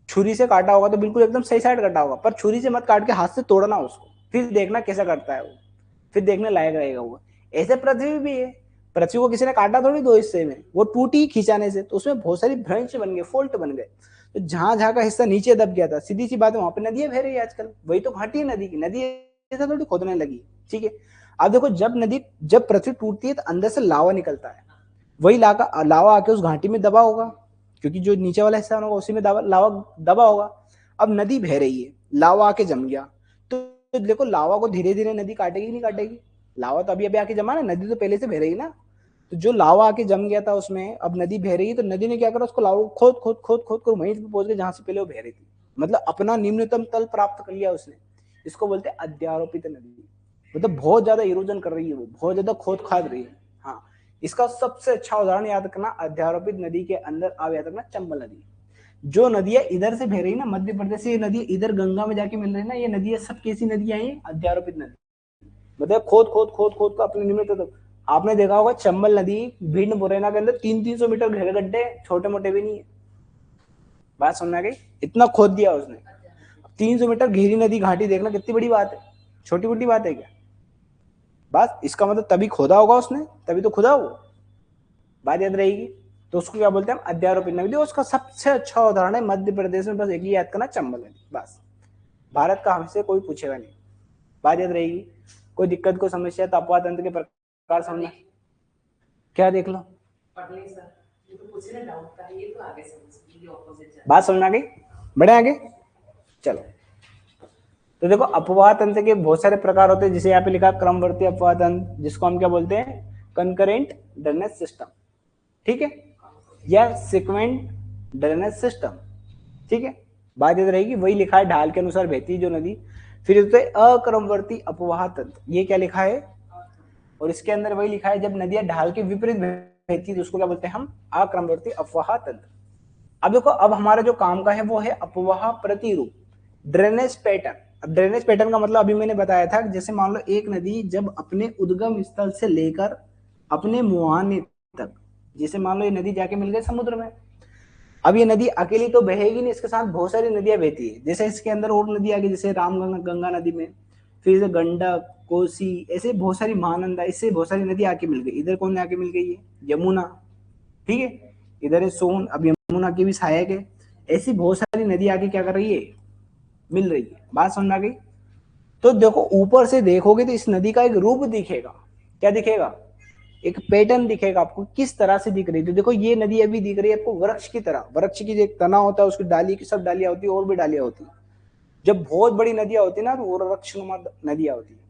छुरी से काटा होगा तो बिल्कुल एकदम सही साइड कटा होगा, पर छुरी से मत काट के हाथ से तोड़ना उसको, फिर देखना कैसा कटता है वो, फिर देखने लायक रहेगा वो। ऐसे पृथ्वी भी है, पृथ्वी को किसी ने काटा थोड़ी 2 हिस्से में, वो टूटी खिंचाने से, तो उसमें बहुत सारी भ्रंश बन गए, फोल्ट बन गए, तो जहां जहां का हिस्सा नीचे दब गया था, सीधी सी बात है, वहां पे नदियां बह रही है आजकल, वही तो घाटी है नदी की, नदी ऐसा थोड़ी खोदने लगी, ठीक है। अब देखो जब पृथ्वी टूटती है तो अंदर से लावा निकलता है, वही लावा आके उस घाटी में दबा होगा, क्योंकि जो नीचे वाला हिस्सा होगा उसी में लावा दबा होगा। अब नदी बह रही है, लावा आके जम गया, तो देखो लावा को धीरे धीरे नदी काटेगी नहीं काटेगी, लावा तो अभी अभी आके जमा ना, नदी तो पहले से बह रही ना। तो जो लावा आके जम गया था उसमें, अब नदी बह रही है, तो नदी ने क्या करा, उसको लावा खोद खोद खोद खोद कर वहीं पे पहुंच गए जहां से पहले वो बह रही थी। मतलब अपना निम्नतम तल प्राप्त कर लिया उसने। इसको बोलते हैं अध्यारोपित नदी। मतलब बहुत ज्यादा इरोजन कर रही है वो, बहुत ज्यादा खोद खाद रही है। हाँ, इसका सबसे अच्छा उदाहरण याद रखना, अध्यारोपित नदी के अंदर आप याद रखना चंबल नदी। जो नदियां इधर से बह रही ना, मध्य प्रदेश से, ये नदी इधर गंगा में जाके मिल रही ना, ये नदियां सब कैसी नदियां हैं, अध्यारोपित नदी। मतलब खोद खोद खोद खोद का अपने निमित्त तक। आपने देखा होगा चंबल नदी भिंड मुरैना के अंदर 300-300 मीटर गहरे गड्ढे, छोटे मोटे भी नहीं है। बात समझ आ गई, इतना खोद दिया उसने। 300 मीटर गहरी नदी घाटी देखना कितनी बड़ी बात है, छोटी मोटी बात है क्या। बस इसका मतलब तभी खोदा होगा उसने, तभी तो खुदा वो, बात याद रहेगी। तो उसको क्या बोलते हैं हम, अध्यारोपित नदी। उसका सबसे अच्छा उदाहरण है मध्य प्रदेश में, बस एक ही याद करना, चंबल नदी। बस भारत का हमसे कोई पूछेगा नहीं, बात याद रहेगी। कोई दिक्कत, कोई समस्या, तो अपवाद तंत्र के प्रकार समझना। क्या देख लो, बात समझ आ गई, बढ़े आगे चलो। तो देखो अपवाद तंत्र के बहुत सारे प्रकार होते हैं, जिसे यहाँ पे लिखा क्रमवर्ती अपवाद तंत्र, जिसको हम क्या बोलते हैं, कंकरेंट ड्रेनेज सिस्टम, ठीक है, या सीक्वेंट ड्रेनेज सिस्टम, ठीक है। बात याद रहेगी, वही लिखा है, ढाल के अनुसार बहती है जो नदी। फिर होते अक्रमवर्ती अपवाह तंत्र, ये क्या लिखा है, और इसके अंदर वही लिखा है, जब नदियां ढाल के विपरीत बहती है तो उसको क्या बोलते हैं हम, अक्रमवर्ती अपवाह तंत्र। अब देखो, अब हमारा जो काम का है वो है अपवाह प्रतिरूप, ड्रेनेज पैटर्न। अब ड्रेनेज पैटर्न का मतलब अभी मैंने बताया था, जैसे मान लो एक नदी जब अपने उद्गम स्थल से लेकर अपने मुहाने तक, जैसे मान लो ये नदी जाके मिल गई समुद्र में। अब ये नदी अकेली तो बहेगी नहीं, इसके साथ बहुत सारी नदियां बहती है। जैसे इसके अंदर और नदी आ गई, जैसे रामगंगा, गंगा नदी में, फिर गंडक, कोसी, ऐसे बहुत सारी महानंदा, इससे बहुत सारी नदी आके मिल गई। इधर कौन आके मिल गई है, यमुना, ठीक है, इधर है सोन, अब यमुना की भी सहायक है। ऐसी बहुत सारी नदी आके क्या कर रही है, मिल रही है। बात समझ आ गई। तो देखो ऊपर से देखोगे तो इस नदी का एक रूप दिखेगा, क्या दिखेगा, एक पैटर्न दिखेगा आपको, किस तरह से दिख रही है। तो देखो ये नदी अभी दिख रही है आपको वृक्ष की तरह, वृक्ष की जो एक तना होता है उसकी डाली की सब डालियां होती है, और भी डालियां होती है। जब बहुत बड़ी नदियां होती है ना, तो वो वृक्षनुमा नदियां होती है।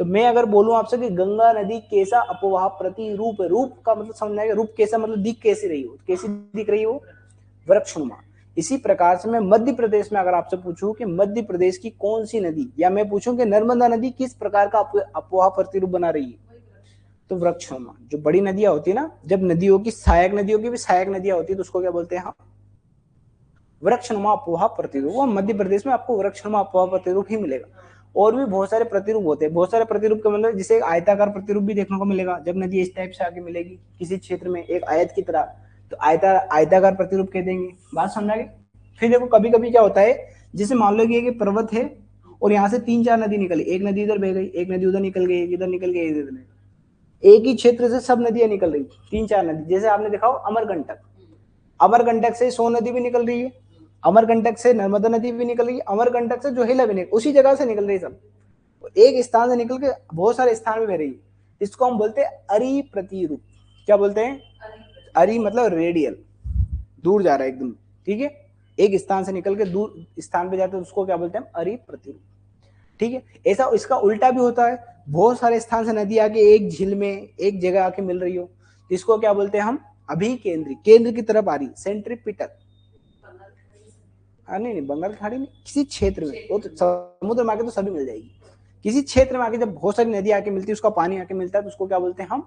तो मैं अगर बोलूं आपसे कि गंगा नदी कैसा अपवाह प्रतिरूप है, रूप का मतलब समझ आएगा, रूप कैसा मतलब दिख कैसी रही हो, कैसी दिख रही हो, वृक्षनुमा। इसी प्रकार से मैं मध्य प्रदेश में अगर आपसे पूछूं कि मध्य प्रदेश की कौन सी नदी, या मैं पूछूं कि नर्मदा नदी किस प्रकार का अपवाह प्रतिरूप बना रही है, तो वृक्षनुमा। जो बड़ी नदियां होती है ना, जब नदियों की सहायक, नदियों की भी सहायक नदियां होती है, तो उसको क्या बोलते हैं हम, वृक्षनुमा अपवाह प्रतिरूप। वो मध्य प्रदेश में आपको वृक्षनुमा अपवाह प्रतिरूप ही मिलेगा। और भी बहुत सारे प्रतिरूप होते हैं, बहुत सारे प्रतिरूप का मतलब, जिसे एक आयताकार प्रतिरूप भी देखने को मिलेगा, जब नदी इस टाइप से आगे मिलेगी किसी क्षेत्र में एक आयत की तरह, तो आयताकार प्रतिरूप कह देंगे। बात समझा गई। फिर देखो कभी कभी क्या होता है, जैसे मान लो कि पर्वत है और यहाँ से 3-4 नदी निकली, एक नदी इधर बह गई, एक नदी उधर निकल गई, एक इधर निकल गई, इधर, एक ही क्षेत्र से सब नदियां निकल रही, 3-4 नदी। जैसे आपने देखा हो अमरकंटक, अमरकंटक से सोन नदी भी निकल रही है, अमरकंटक से नर्मदा नदी भी निकल रही है, अमरकंटक से जोहिला भी निकल, उसी जगह से निकल रही सब, एक स्थान से निकल के बहुत सारे स्थान में बह रही है। इसको हम बोलते हैं अरि प्रतिरूप। क्या बोलते हैं, अरि मतलब रेडियल, दूर जा रहा है एकदम, ठीक है, एक स्थान से निकल के दूर स्थान पे जाते हैं, उसको क्या बोलते हैं, अरि प्रतिरूप, ठीक है। ऐसा इसका उल्टा भी होता है, बहुत सारे स्थान से नदी आके एक झील में एक जगह आके मिल रही हो, इसको क्या बोलते हैं हम, अभिकेंद्री, केंद्र की तरफ आ रही, सेंट्रीपिटल। नहीं नहीं, बंगाल की खाड़ी नहीं, किसी क्षेत्र में, वो तो समुद्र में आके तो सभी मिल जाएगी। किसी क्षेत्र में आके जब बहुत सारी नदी आके मिलती है, उसका पानी आके मिलता है, तो उसको क्या बोलते हैं हम,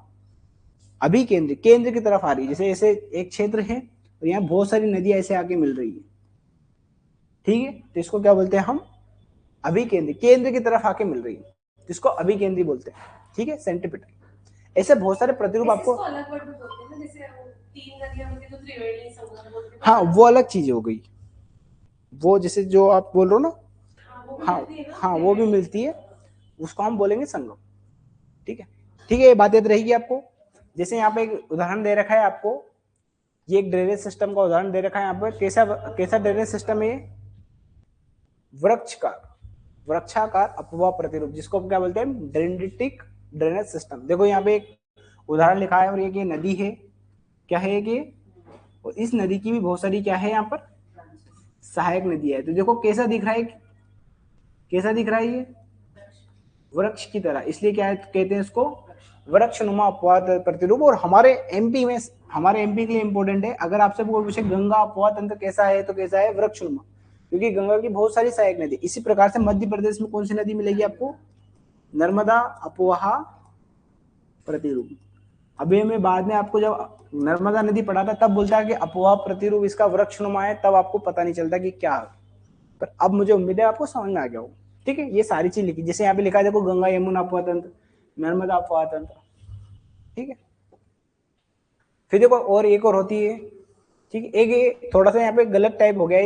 अभिकेंद्री, केंद्र की तरफ आ रही है। जैसे ऐसे एक क्षेत्र है और यहाँ बहुत सारी नदियां ऐसे आके मिल रही है, ठीक है, तो इसको क्या बोलते हैं हम, अभिकेंद्री, केंद्र की तरफ आके मिल रही है, इसको अभिकेंद्री बोलते हैं, ठीक है, सेंट्रीपिटल। ऐसे बहुत सारे प्रतिरूप आपको, अलग वर्ड भी बोलते हैं ना, जैसे वो तीन नदियां मिलती तो त्रिवेणी संगम बोलते हैं। हाँ वो अलग चीज हो गई, वो जैसे जो आप बोल रहे हो ना, हाँ हाँ वो भी मिलती है, उसको हम बोलेंगे संगम, ठीक है, ठीक है, ये बात याद रहेगी आपको। जैसे यहाँ पे एक उदाहरण दे रखा है आपको, ये एक ड्रेनेज सिस्टम का उदाहरण दे रखा है यहाँ पे, कैसा कैसा ड्रेनेज सिस्टम है, वृक्षकार, वृक्षाकार अपवाह प्रतिरूप, जिसको हम क्या बोलते हैं, डेंड्रिटिक ड्रेनेज सिस्टम। देखो यहाँ पे एक उदाहरण लिखा है, और ये नदी है, क्या है ये, और इस नदी की भी बहुत सारी क्या है यहाँ पर, सहायक नदी है। तो देखो कैसा दिख रहा है, कैसा दिख रहा है ये, वृक्ष की तरह, इसलिए क्या कहते हैं इसको, वृक्षनुमा अपवाह प्रतिरूप। और हमारे एमपी में, हमारे एमपी के लिए इंपॉर्टेंट है, अगर आपसे कोई पूछे गंगा अपवाह तंत्र कैसा है, तो कैसा है, वृक्षनुमा, क्योंकि गंगा की बहुत सारी सहायक नदी। इसी प्रकार से मध्य प्रदेश में कौन सी नदी मिलेगी आपको, नर्मदा अपवाह प्रतिरूप। अभी मैं बाद में आपको जब नर्मदा नदी पढ़ा था तब बोलता है कि अपवाह प्रतिरूप इसका वृक्षनुमा है, तब आपको पता नहीं चलता कि क्या है, पर अब मुझे उम्मीद है आपको समझ में आ गया हो। ठीक है, ये सारी चीज लिखी, जैसे यहाँ पे लिखा है देखो, गंगा यमुना अपवाह तंत्र, नर्मदा अपवाह तंत्र। ठीक है, फिर देखो और एक और होती है। ठीक है, एक ये थोड़ा सा यहाँ पे गलत टाइप हो गया,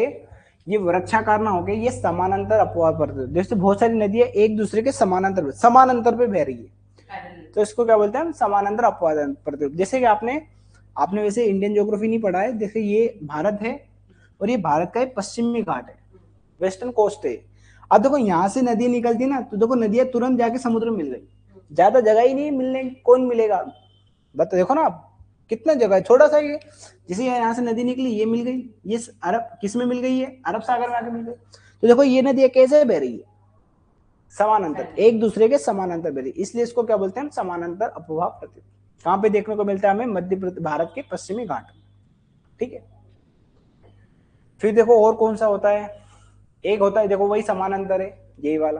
ये वृक्षाकार ना हो गया, ये समानांतर अपवाह पर, जैसे बहुत सारी नदियां एक दूसरे के समानांतर पे बह रही है, तो इसको क्या बोलते हैं हम, समानांतर अपवाह प्रतिरूप। जैसे कि आपने आपने वैसे इंडियन ज्योग्राफी नहीं पढ़ा है, जैसे ये भारत है और ये भारत का पश्चिमी घाट है, वेस्टर्न कोस्ट है। अब देखो यहाँ से नदी निकलती ना, तो देखो नदियां तुरंत जाके समुद्र में मिल गई, ज्यादा जगह ही नहीं मिलने, कौन मिलेगा, बता देखो ना आप, कितना जगह है, छोटा सा ये, जैसे यहाँ से नदी निकली, ये मिल गई, ये अरब किस में मिल गई है, अरब सागर में आके मिल गई। तो देखो ये नदी कैसे बह रही है, समानांतर, एक दूसरे के समानांतर बह रही, इसलिए इसको क्या बोलते हैं, समानांतर अपवाह प्रतिरूप। कहां पे देखने को मिलता है हमें, मध्य भारत के पश्चिमी घाट। ठीक है, फिर देखो और कौन सा होता है, एक होता है देखो वही समानांतर है, यही वाला।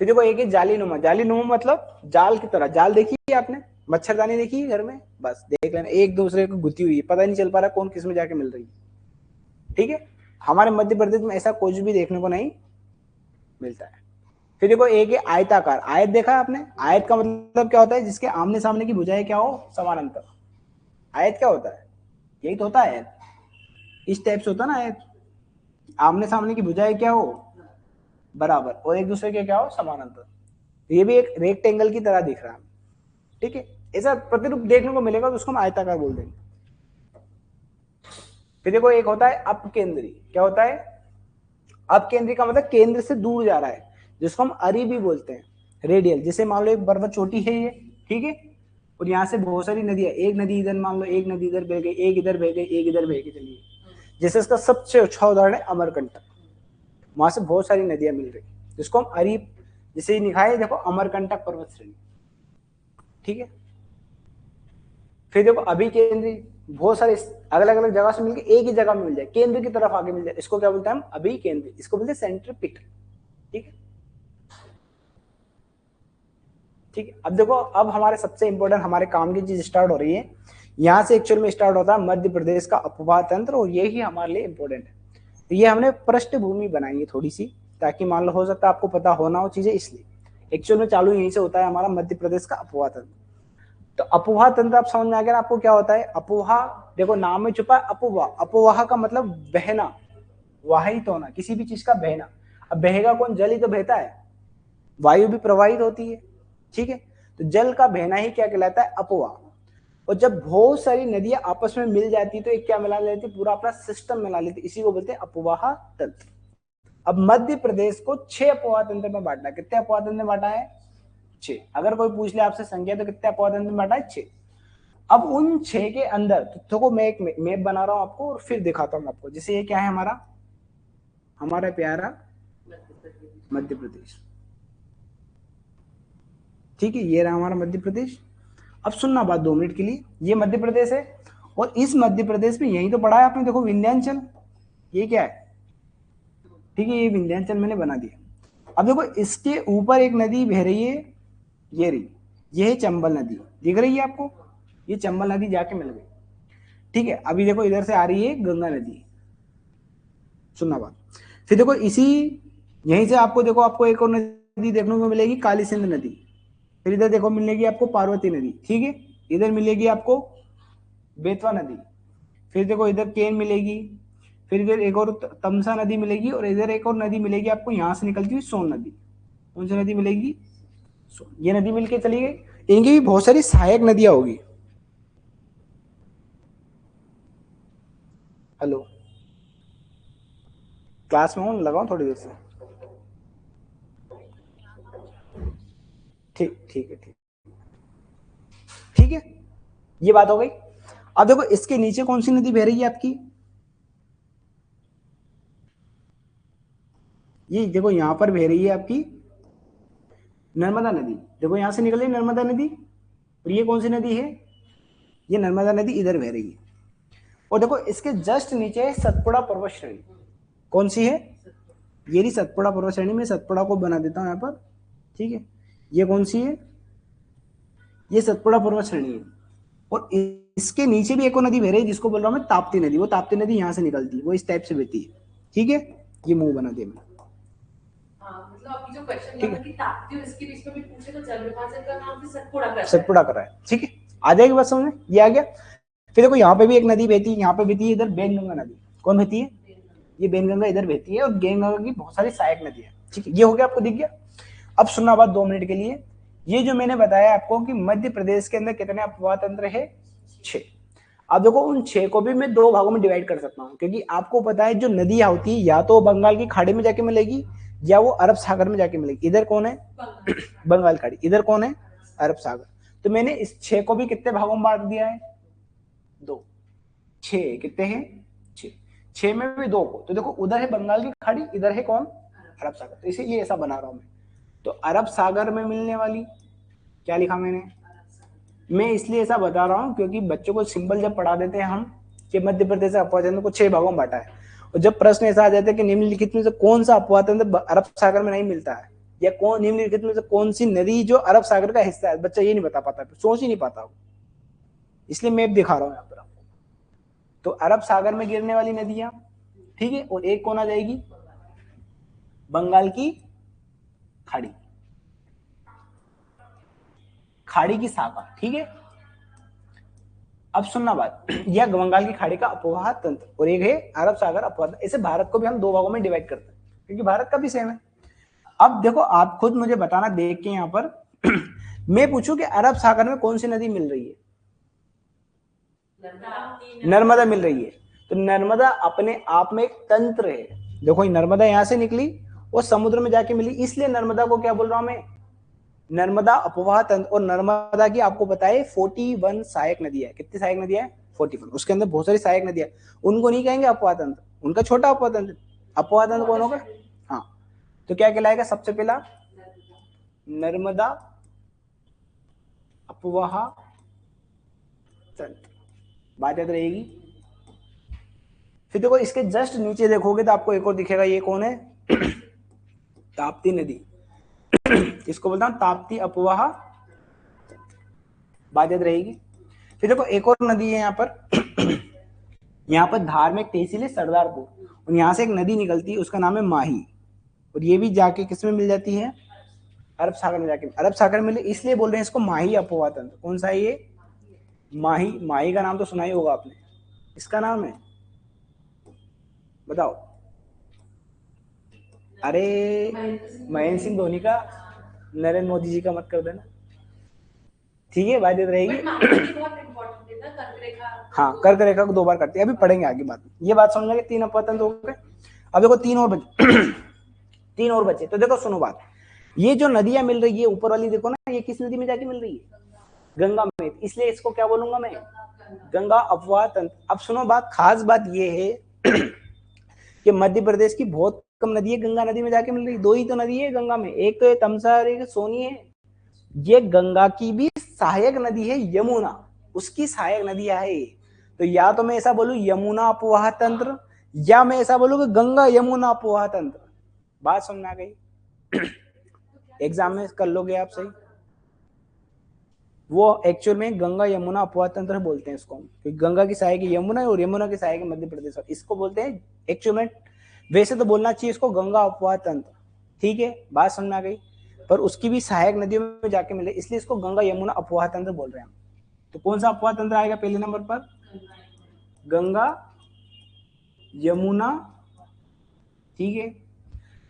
फिर देखो एक है जालीनुमा, जालीनुमा मतलब जाल की तरह, जाल देखी है आपने, मच्छरदानी देखी है घर में, बस देख लेना, एक दूसरे को गुथी हुई है, पता नहीं चल पा रहा कौन किस में जाके मिल रही है। ठीक है, हमारे मध्य प्रदेश में ऐसा कुछ भी देखने को नहीं मिलता है। फिर देखो एक है आयताकार, आयत देखा है आपने, आयत का मतलब क्या होता है, जिसके आमने सामने की भुजाएं क्या हो, समानांतर। आयत क्या होता है, यही तो होता है आयत, इस टाइप से होता है ना आयत, आमने सामने की भुजाएं क्या हो, बराबर, और एक दूसरे के क्या हो, समानांतर। ये भी एक रेक्टेंगल की तरह दिख रहा है। ठीक है, ऐसा प्रतिरूप देखने को मिलेगा तो उसको हम आयताकार बोल देंगे। फिर देखो एक होता है अपकेंद्री, क्या होता है, अपकेंद्री का मतलब केंद्र से दूर जा रहा है, जिसको हम अरी भी बोलते हैं, रेडियल। जैसे मान लो एक पर्वत चोटी है ये, ठीक है, और यहाँ से बहुत सारी नदियां, एक नदी इधर मान लो, एक नदी इधर बह गई, एक इधर बह गई, एक इधर बह गई, चलिए, जैसे इसका सबसे अच्छा उदाहरण है अमरकंटक, वहां से बहुत सारी नदियां मिल रही, जिसको हम अरी, जैसे लिखा है देखो, अमरकंटक पर्वत श्रेणी। ठीक है, फिर देखो अभी केंद्री, बहुत सारे अलग अलग जगह से मिलकर एक ही जगह में मिल जाए, केंद्र की तरफ आगे मिल जाए, इसको क्या बोलते हैं हम, अभी केंद्री, इसको बोलते हैं सेंट्रीपिट। ठीक है, ठीक है, अब देखो, अब हमारे सबसे इंपॉर्टेंट हमारे काम की चीज स्टार्ट हो रही है, यहां से एक्चुअल में स्टार्ट होता है मध्य प्रदेश का अपवाह तंत्र, और ये ही हमारे लिए इंपॉर्टेंट है। तो ये हमने पृष्ठभूमि बनाई है थोड़ी सी, ताकि मान लो हो सकता है आपको पता होना हो चीजें, इसलिए एक्चुअल में चालू यहीं से होता है हमारा मध्य प्रदेश का अपवाह तंत्र। तो अपवाह तंत्र आप समझ में आ गया ना आपको क्या होता है, अपवाह, देखो नाम में छुपा है अपवाह, अपवाह का मतलब बहना, वाहित होना, किसी भी चीज का बहना। अब बहेगा कौन, जल ही तो बहता है, वायु भी प्रवाहित होती है। ठीक है, तो जल का बहना ही क्या कहलाता है, अपवाह। और जब बहुत सारी नदियां आपस में मिल जाती तो एक क्या मिला लेती, पूरा अपना सिस्टम मिला लेती, इसी को बोलते हैं अपवाह तंत्र। अब मध्य प्रदेश को 6 अपवाह तंत्र में बांटा, कितने अपवाह तंत्र में बांटा है, 6। अगर कोई पूछ ले आपसे संख्या तो कितने अपवाह तंत्र में बांटा है, 6। अब उन 6 के अंदर देखो, मैं एक मैप बना रहा हूं आपको और फिर दिखाता हूं आपको। जैसे ये क्या है हमारा, हमारा प्यारा मध्य प्रदेश। ठीक है, ये रहा हमारा मध्य प्रदेश। अब सुनना बात 2 मिनट के लिए, ये मध्य प्रदेश है, और इस मध्य प्रदेश में यही तो पढ़ा है आपने, देखो विंध्याचल, ये क्या है, ठीक है, ये विंध्याचल मैंने बना दिया। अब देखो इसके ऊपर एक नदी बह रही है, ये रही, ये है चंबल नदी, दिख रही है आपको, ये चंबल नदी जाके मिल गई। ठीक है, अभी देखो इधर से आ रही है गंगा नदी, सुनना बात। फिर देखो इसी, यहीं से आपको देखो, आपको एक और नदी देखने को मिलेगी, काली सिंध नदी। फिर इधर देखो मिलेगी आपको पार्वती नदी, ठीक है, इधर मिलेगी आपको बेतवा नदी। फिर देखो इधर केन मिलेगी, फिर इधर एक और तमसा नदी मिलेगी, और इधर एक और नदी मिलेगी आपको यहां से निकलती हुई, सोन नदी। कौन सी नदी मिलेगी, सोन। ये नदी मिलके चली गई, इनकी भी बहुत सारी सहायक नदियां होगी। हेलो, क्लास में हूँ, लगाओ थोड़ी देर से। ठीक, ठीक है, ठीक, ठीक है, ये बात हो गई। अब देखो इसके नीचे कौन सी नदी बह रही है आपकी, ये देखो यहां पर बह रही है आपकी नर्मदा नदी, देखो यहाँ से निकल रही नर्मदा नदी, और ये कौन सी नदी है, ये नर्मदा नदी इधर बह रही है। और देखो इसके जस्ट नीचे है सतपुड़ा पर्वत श्रेणी, कौन सी है, ये रही सतपुड़ा पर्वत श्रेणी। मैं सतपुड़ा को बना देता हूँ यहाँ पर, ठीक है। ये कौन सी है, ये सतपुड़ा पर्वत श्रेणी है। और इसके नीचे भी एक और नदी बह रही है जिसको बोल रहा हूँ मैं ताप्ती नदी। वो ताप्ती नदी यहाँ से निकलती है, वो इस टाइप से बहती है, ठीक है। ये मुंह बना दिया मैंने। मतलब आपकी जो क्वेश्चन था कि ताप्ती और इसके बीच में भी पूछे तो जल विभाजन का नाम भी सतपुड़ा सतपुड़ा कर रहा है, ठीक है। आ जाएगी बात समझ में, ये आ गया। फिर देखो यहाँ पे भी एक नदी बहती है, यहाँ पे बहती है इधर बेनगंगा नदी। कौन बहती है, ये बेनगंगा इधर बहती है, और बेनगंगा की बहुत सारी सहायक नदी है, ठीक है। ये हो गया, आपको दिख गया। अब सुनना बात 2 मिनट के लिए। ये जो मैंने बताया आपको कि मध्य प्रदेश के अंदर कितने अपवाह तंत्र है, 6। अब देखो उन 6 को भी मैं 2 भागों में डिवाइड कर सकता हूँ, क्योंकि आपको पता है जो नदियां होती है या तो बंगाल की खाड़ी में जाके मिलेगी या वो अरब सागर में जाके मिलेगी। इधर कौन है, बंगाल खाड़ी, इधर कौन है, अरब सागर। तो मैंने इस 6 को भी कितने भागों में बांट दिया है, 2। 6 कितने हैं, 6, 6 में भी 2 को। तो देखो उधर है बंगाल की खाड़ी, इधर है कौन, अरब सागर। तो इसीलिए ऐसा बना रहा हूं मैं। तो अरब सागर में मिलने वाली, क्या लिखा मैंने, मैं इसलिए ऐसा बता रहा हूं क्योंकि बच्चों को सिंबल जब पढ़ा देते हैं हम कि मध्य प्रदेश से अपवाह तंत्र को 6 भागों में बांटा है, और जब प्रश्न ऐसा आ जाता है कि निम्नलिखित में से कौन सा अपवाह तंत्र अरब सागर में नहीं मिलता है, या कौन निम्नलिखित में से कौन सी नदी जो अरब सागर का हिस्सा है, बच्चा ये नहीं बता पाता, सोच ही नहीं पाता। इसलिए मैप दिखा रहा हूं यहाँ पर आपको। तो अरब सागर में गिरने वाली नदियां, ठीक है। और एक कौन आ जाएगी, बंगाल की खाड़ी, खाड़ी की शाखा, ठीक है। अब सुनना बात, यह बंगाल की खाड़ी का अपवाह तंत्र, और एक है अरब सागर अपवाह। ऐसे भारत को भी हम 2 भागों में डिवाइड करते हैं, क्योंकि भारत का भी सेम है। अब देखो आप खुद मुझे बताना देख के यहाँ पर मैं पूछूं कि अरब सागर में कौन सी नदी मिल रही है, नर्मदा मिल रही है। तो नर्मदा अपने आप में एक तंत्र है। देखो नर्मदा यहां से निकली और समुद्र में जाके मिली, इसलिए नर्मदा को क्या बोल रहा हूं मैं, नर्मदा अपवाह तंत्र। और नर्मदा की आपको पता है 41 सहायक नदियां है। कितनी सहायक नदियां है, 41। उसके अंदर बहुत सारी सहायक नदियां, उनको नहीं कहेंगे अपवाह तंत्र, उनका छोटा अपवाह तंत्र। अपवाह तंत्र कौन होगा, हाँ। तो क्या कहलाएगा, सबसे पहला नर्मदा अपवाह तंत्र, बात याद रहेगी। फिर देखो इसके जस्ट नीचे देखोगे तो आपको एक और दिखेगा, ये कौन है, ताप्ती नदी। इसको बोलता हूं ताप्ती अपवाह, बात याद रहेगी। फिर देखो एक और नदी है यहाँ पर यहाँ पर धार्मिक तहसील है सरदारपुर, और यहाँ से एक नदी निकलती है, उसका नाम है माही। और ये भी जाके किसमें मिल जाती है, अरब सागर में जाके, अरब सागर में, इसलिए बोल रहे हैं इसको माही अपवाह तंत्र। कौन सा है ये, माही। माही का नाम तो सुना ही होगा आपने, इसका नाम है, बताओ, अरे महेंद्र सिंह धोनी का, नरेंद्र मोदी जी का मत कर देना, ठीक है, बात रहेगी। हाँ, कर्क रेखा को 2 बार करती है, अभी पढ़ेंगे आगे बात। ये बात समझ लगे, 3 अपवाह तंत्र हो गए। अब देखो 3 और बचे 3 और बचे। तो देखो सुनो बात, ये जो नदियां मिल रही है ऊपर वाली, देखो ना, ये किस नदी में जाके मिल रही है, गंगा में, इसलिए इसको क्या बोलूंगा मैं, गंगा अपवाह तंत्र। अब सुनो बात, खास बात ये है कि मध्य प्रदेश की बहुत कम नदी है गंगा नदी में जाके मिल रही, 2 ही तो नदी है गंगा में, एक तो है तमसा और एक सोनी है। ये गंगा की भी सहायक नदी है यमुना, उसकी सहायक नदियां है। तो या तो मैं ऐसा बोलूं यमुना अपवाह तंत्र, या मैं ऐसा बोलूं कि गंगा यमुना अपवाह तंत्र। बात समझ आ गई, एग्जाम में कर लोगे आप सही। वो एक्चुअल में गंगा यमुना अपवाह तंत्र बोलते हैं इसको, क्योंकि गंगा की सहायक यमुना है और यमुना की सहायक मध्य प्रदेश, इसको बोलते हैं एक्चुअल में। वैसे तो बोलना चाहिए इसको गंगा अपवाह तंत्र, ठीक है, बात समझ आ गई। पर उसकी भी सहायक नदियों में जाके मिले, इसलिए इसको गंगा यमुना अपवाह तंत्र बोल रहे हैं हम। तो कौन सा अपवाह तंत्र आएगा पहले नंबर पर, गंगा यमुना, ठीक है।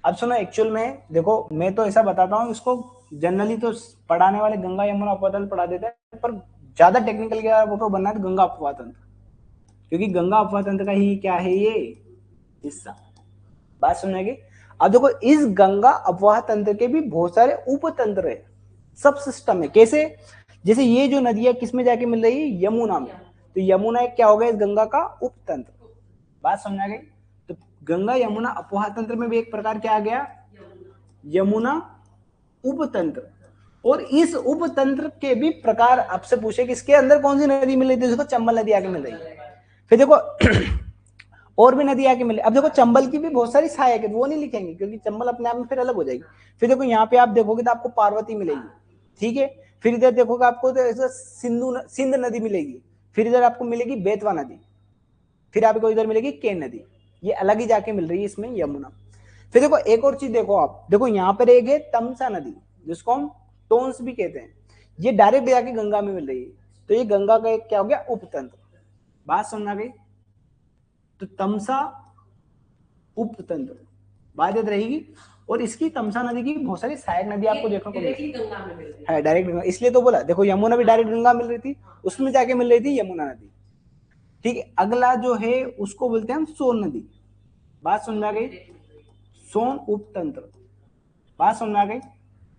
अब सुनो, एक्चुअल में देखो मैं तो ऐसा बताता हूँ इसको, जनरली तो पढ़ाने वाले गंगा यमुना अपवाह तंत्र पढ़ा देते हैं, पर ज्यादा टेक्निकल क्या वो तो बनना है गंगा अपवाह तंत्र, क्योंकि गंगा अपवाह तंत्र का ही क्या है ये हिस्सा। बात समझेगी। अब देखो इस गंगा अपवाह तंत्र के भी बहुत सारे उपतंत्र है, सब सिस्टम है। कैसे, जैसे ये जो नदियां किसमें जाके मिल रही है, यमुना में, तो यमुना एक क्या हो गया इस गंगा का उपतंत्र। बात समझ आ गई। तो गंगा यमुना अपवाह तंत्र में भी एक प्रकार क्या आ गया, यमुना उपतंत्र। और इस उपतंत्र के भी प्रकार आपसे पूछे कि इसके अंदर कौन सी नदी मिल रही थी, देखो चंबल नदी आके मिल रही है। फिर देखो और भी नदी आके मिले। अब देखो चंबल की भी बहुत सारी सहायक है, वो नहीं लिखेंगे क्योंकि चंबल अपने आप में फिर अलग हो जाएगी। फिर देखो यहाँ पे आप देखोगे तो आपको पार्वती मिलेगी, ठीक है। फिर इधर देखोगे आपको तो सिंध नदी मिलेगी। फिर इधर आपको मिलेगी बेतवा नदी। फिर आपको इधर मिलेगी केन नदी। ये अलग ही जाके मिल रही है इसमें यमुना। फिर देखो एक और चीज देखो, आप देखो यहाँ पर एक है तमसा नदी, जिसको हम टोन्स भी कहते हैं। ये डायरेक्ट जाके गंगा में मिल रही है। तो ये गंगा का एक क्या हो गया, उपतंत्र। बात समझ आ गई। तो तमसा उपतंत्र बात याद रहेगी। और इसकी तमसा नदी की बहुत सारी सहायक नदी आपको देखने को मिलती है, डायरेक्ट गंगा। इसलिए तो बोला, देखो यमुना भी डायरेक्ट गंगा मिल रही थी, उसमें जाके मिल रही थी यमुना नदी, ठीक है। अगला जो है उसको बोलते हैं हम सोन नदी। बात समझ आ गई। सोन उपतंत्र, बात समझ आ गई।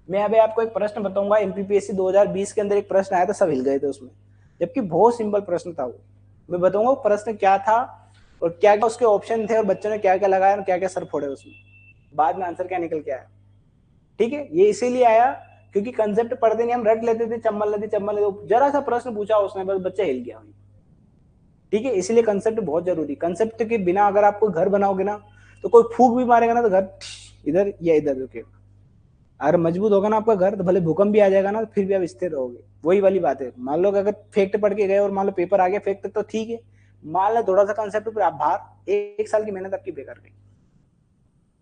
मैं अभी आपको एक प्रश्न बताऊंगा, एमपीपीएससी 2020 के अंदर एक प्रश्न आया था, सब हिल गए थे उसमें, जबकि बहुत सिंपल प्रश्न था वो। मैं बताऊंगा प्रश्न क्या था और क्या क्या उसके ऑप्शन थे और बच्चों ने क्या क्या लगाया और क्या क्या सर फोड़े उसमें, बाद में आंसर क्या निकल के आया, ठीक है। ये इसीलिए आया क्योंकि कंसेप्ट पढ़ते नहीं, हम रट लेते थे चंबल नदी चंबल नदी, जरा सा प्रश्न पूछा उसने बस बच्चा हिल गया, ठीक है। इसलिए कंसेप्ट बहुत जरूरी। कंसेप्ट के बिना अगर आप कोई घर बनाओगे ना, तो कोई फूक भी मारेगा ना तो घर इधर या इधर रुकेगा। अगर मजबूत होगा ना आपका घर, तो भले भूकंप भी आ जाएगा ना, तो फिर भी आप स्थिर रहोगे। वही वाली बात है। मान लो अगर फेंकते पढ़ के गए और मान लो पेपर आ गया फेंकते, तो ठीक है। मान लो थोड़ा सा कंसेप्ट पर आप बाहर, एक साल की मेहनत आपकी बेकार गई।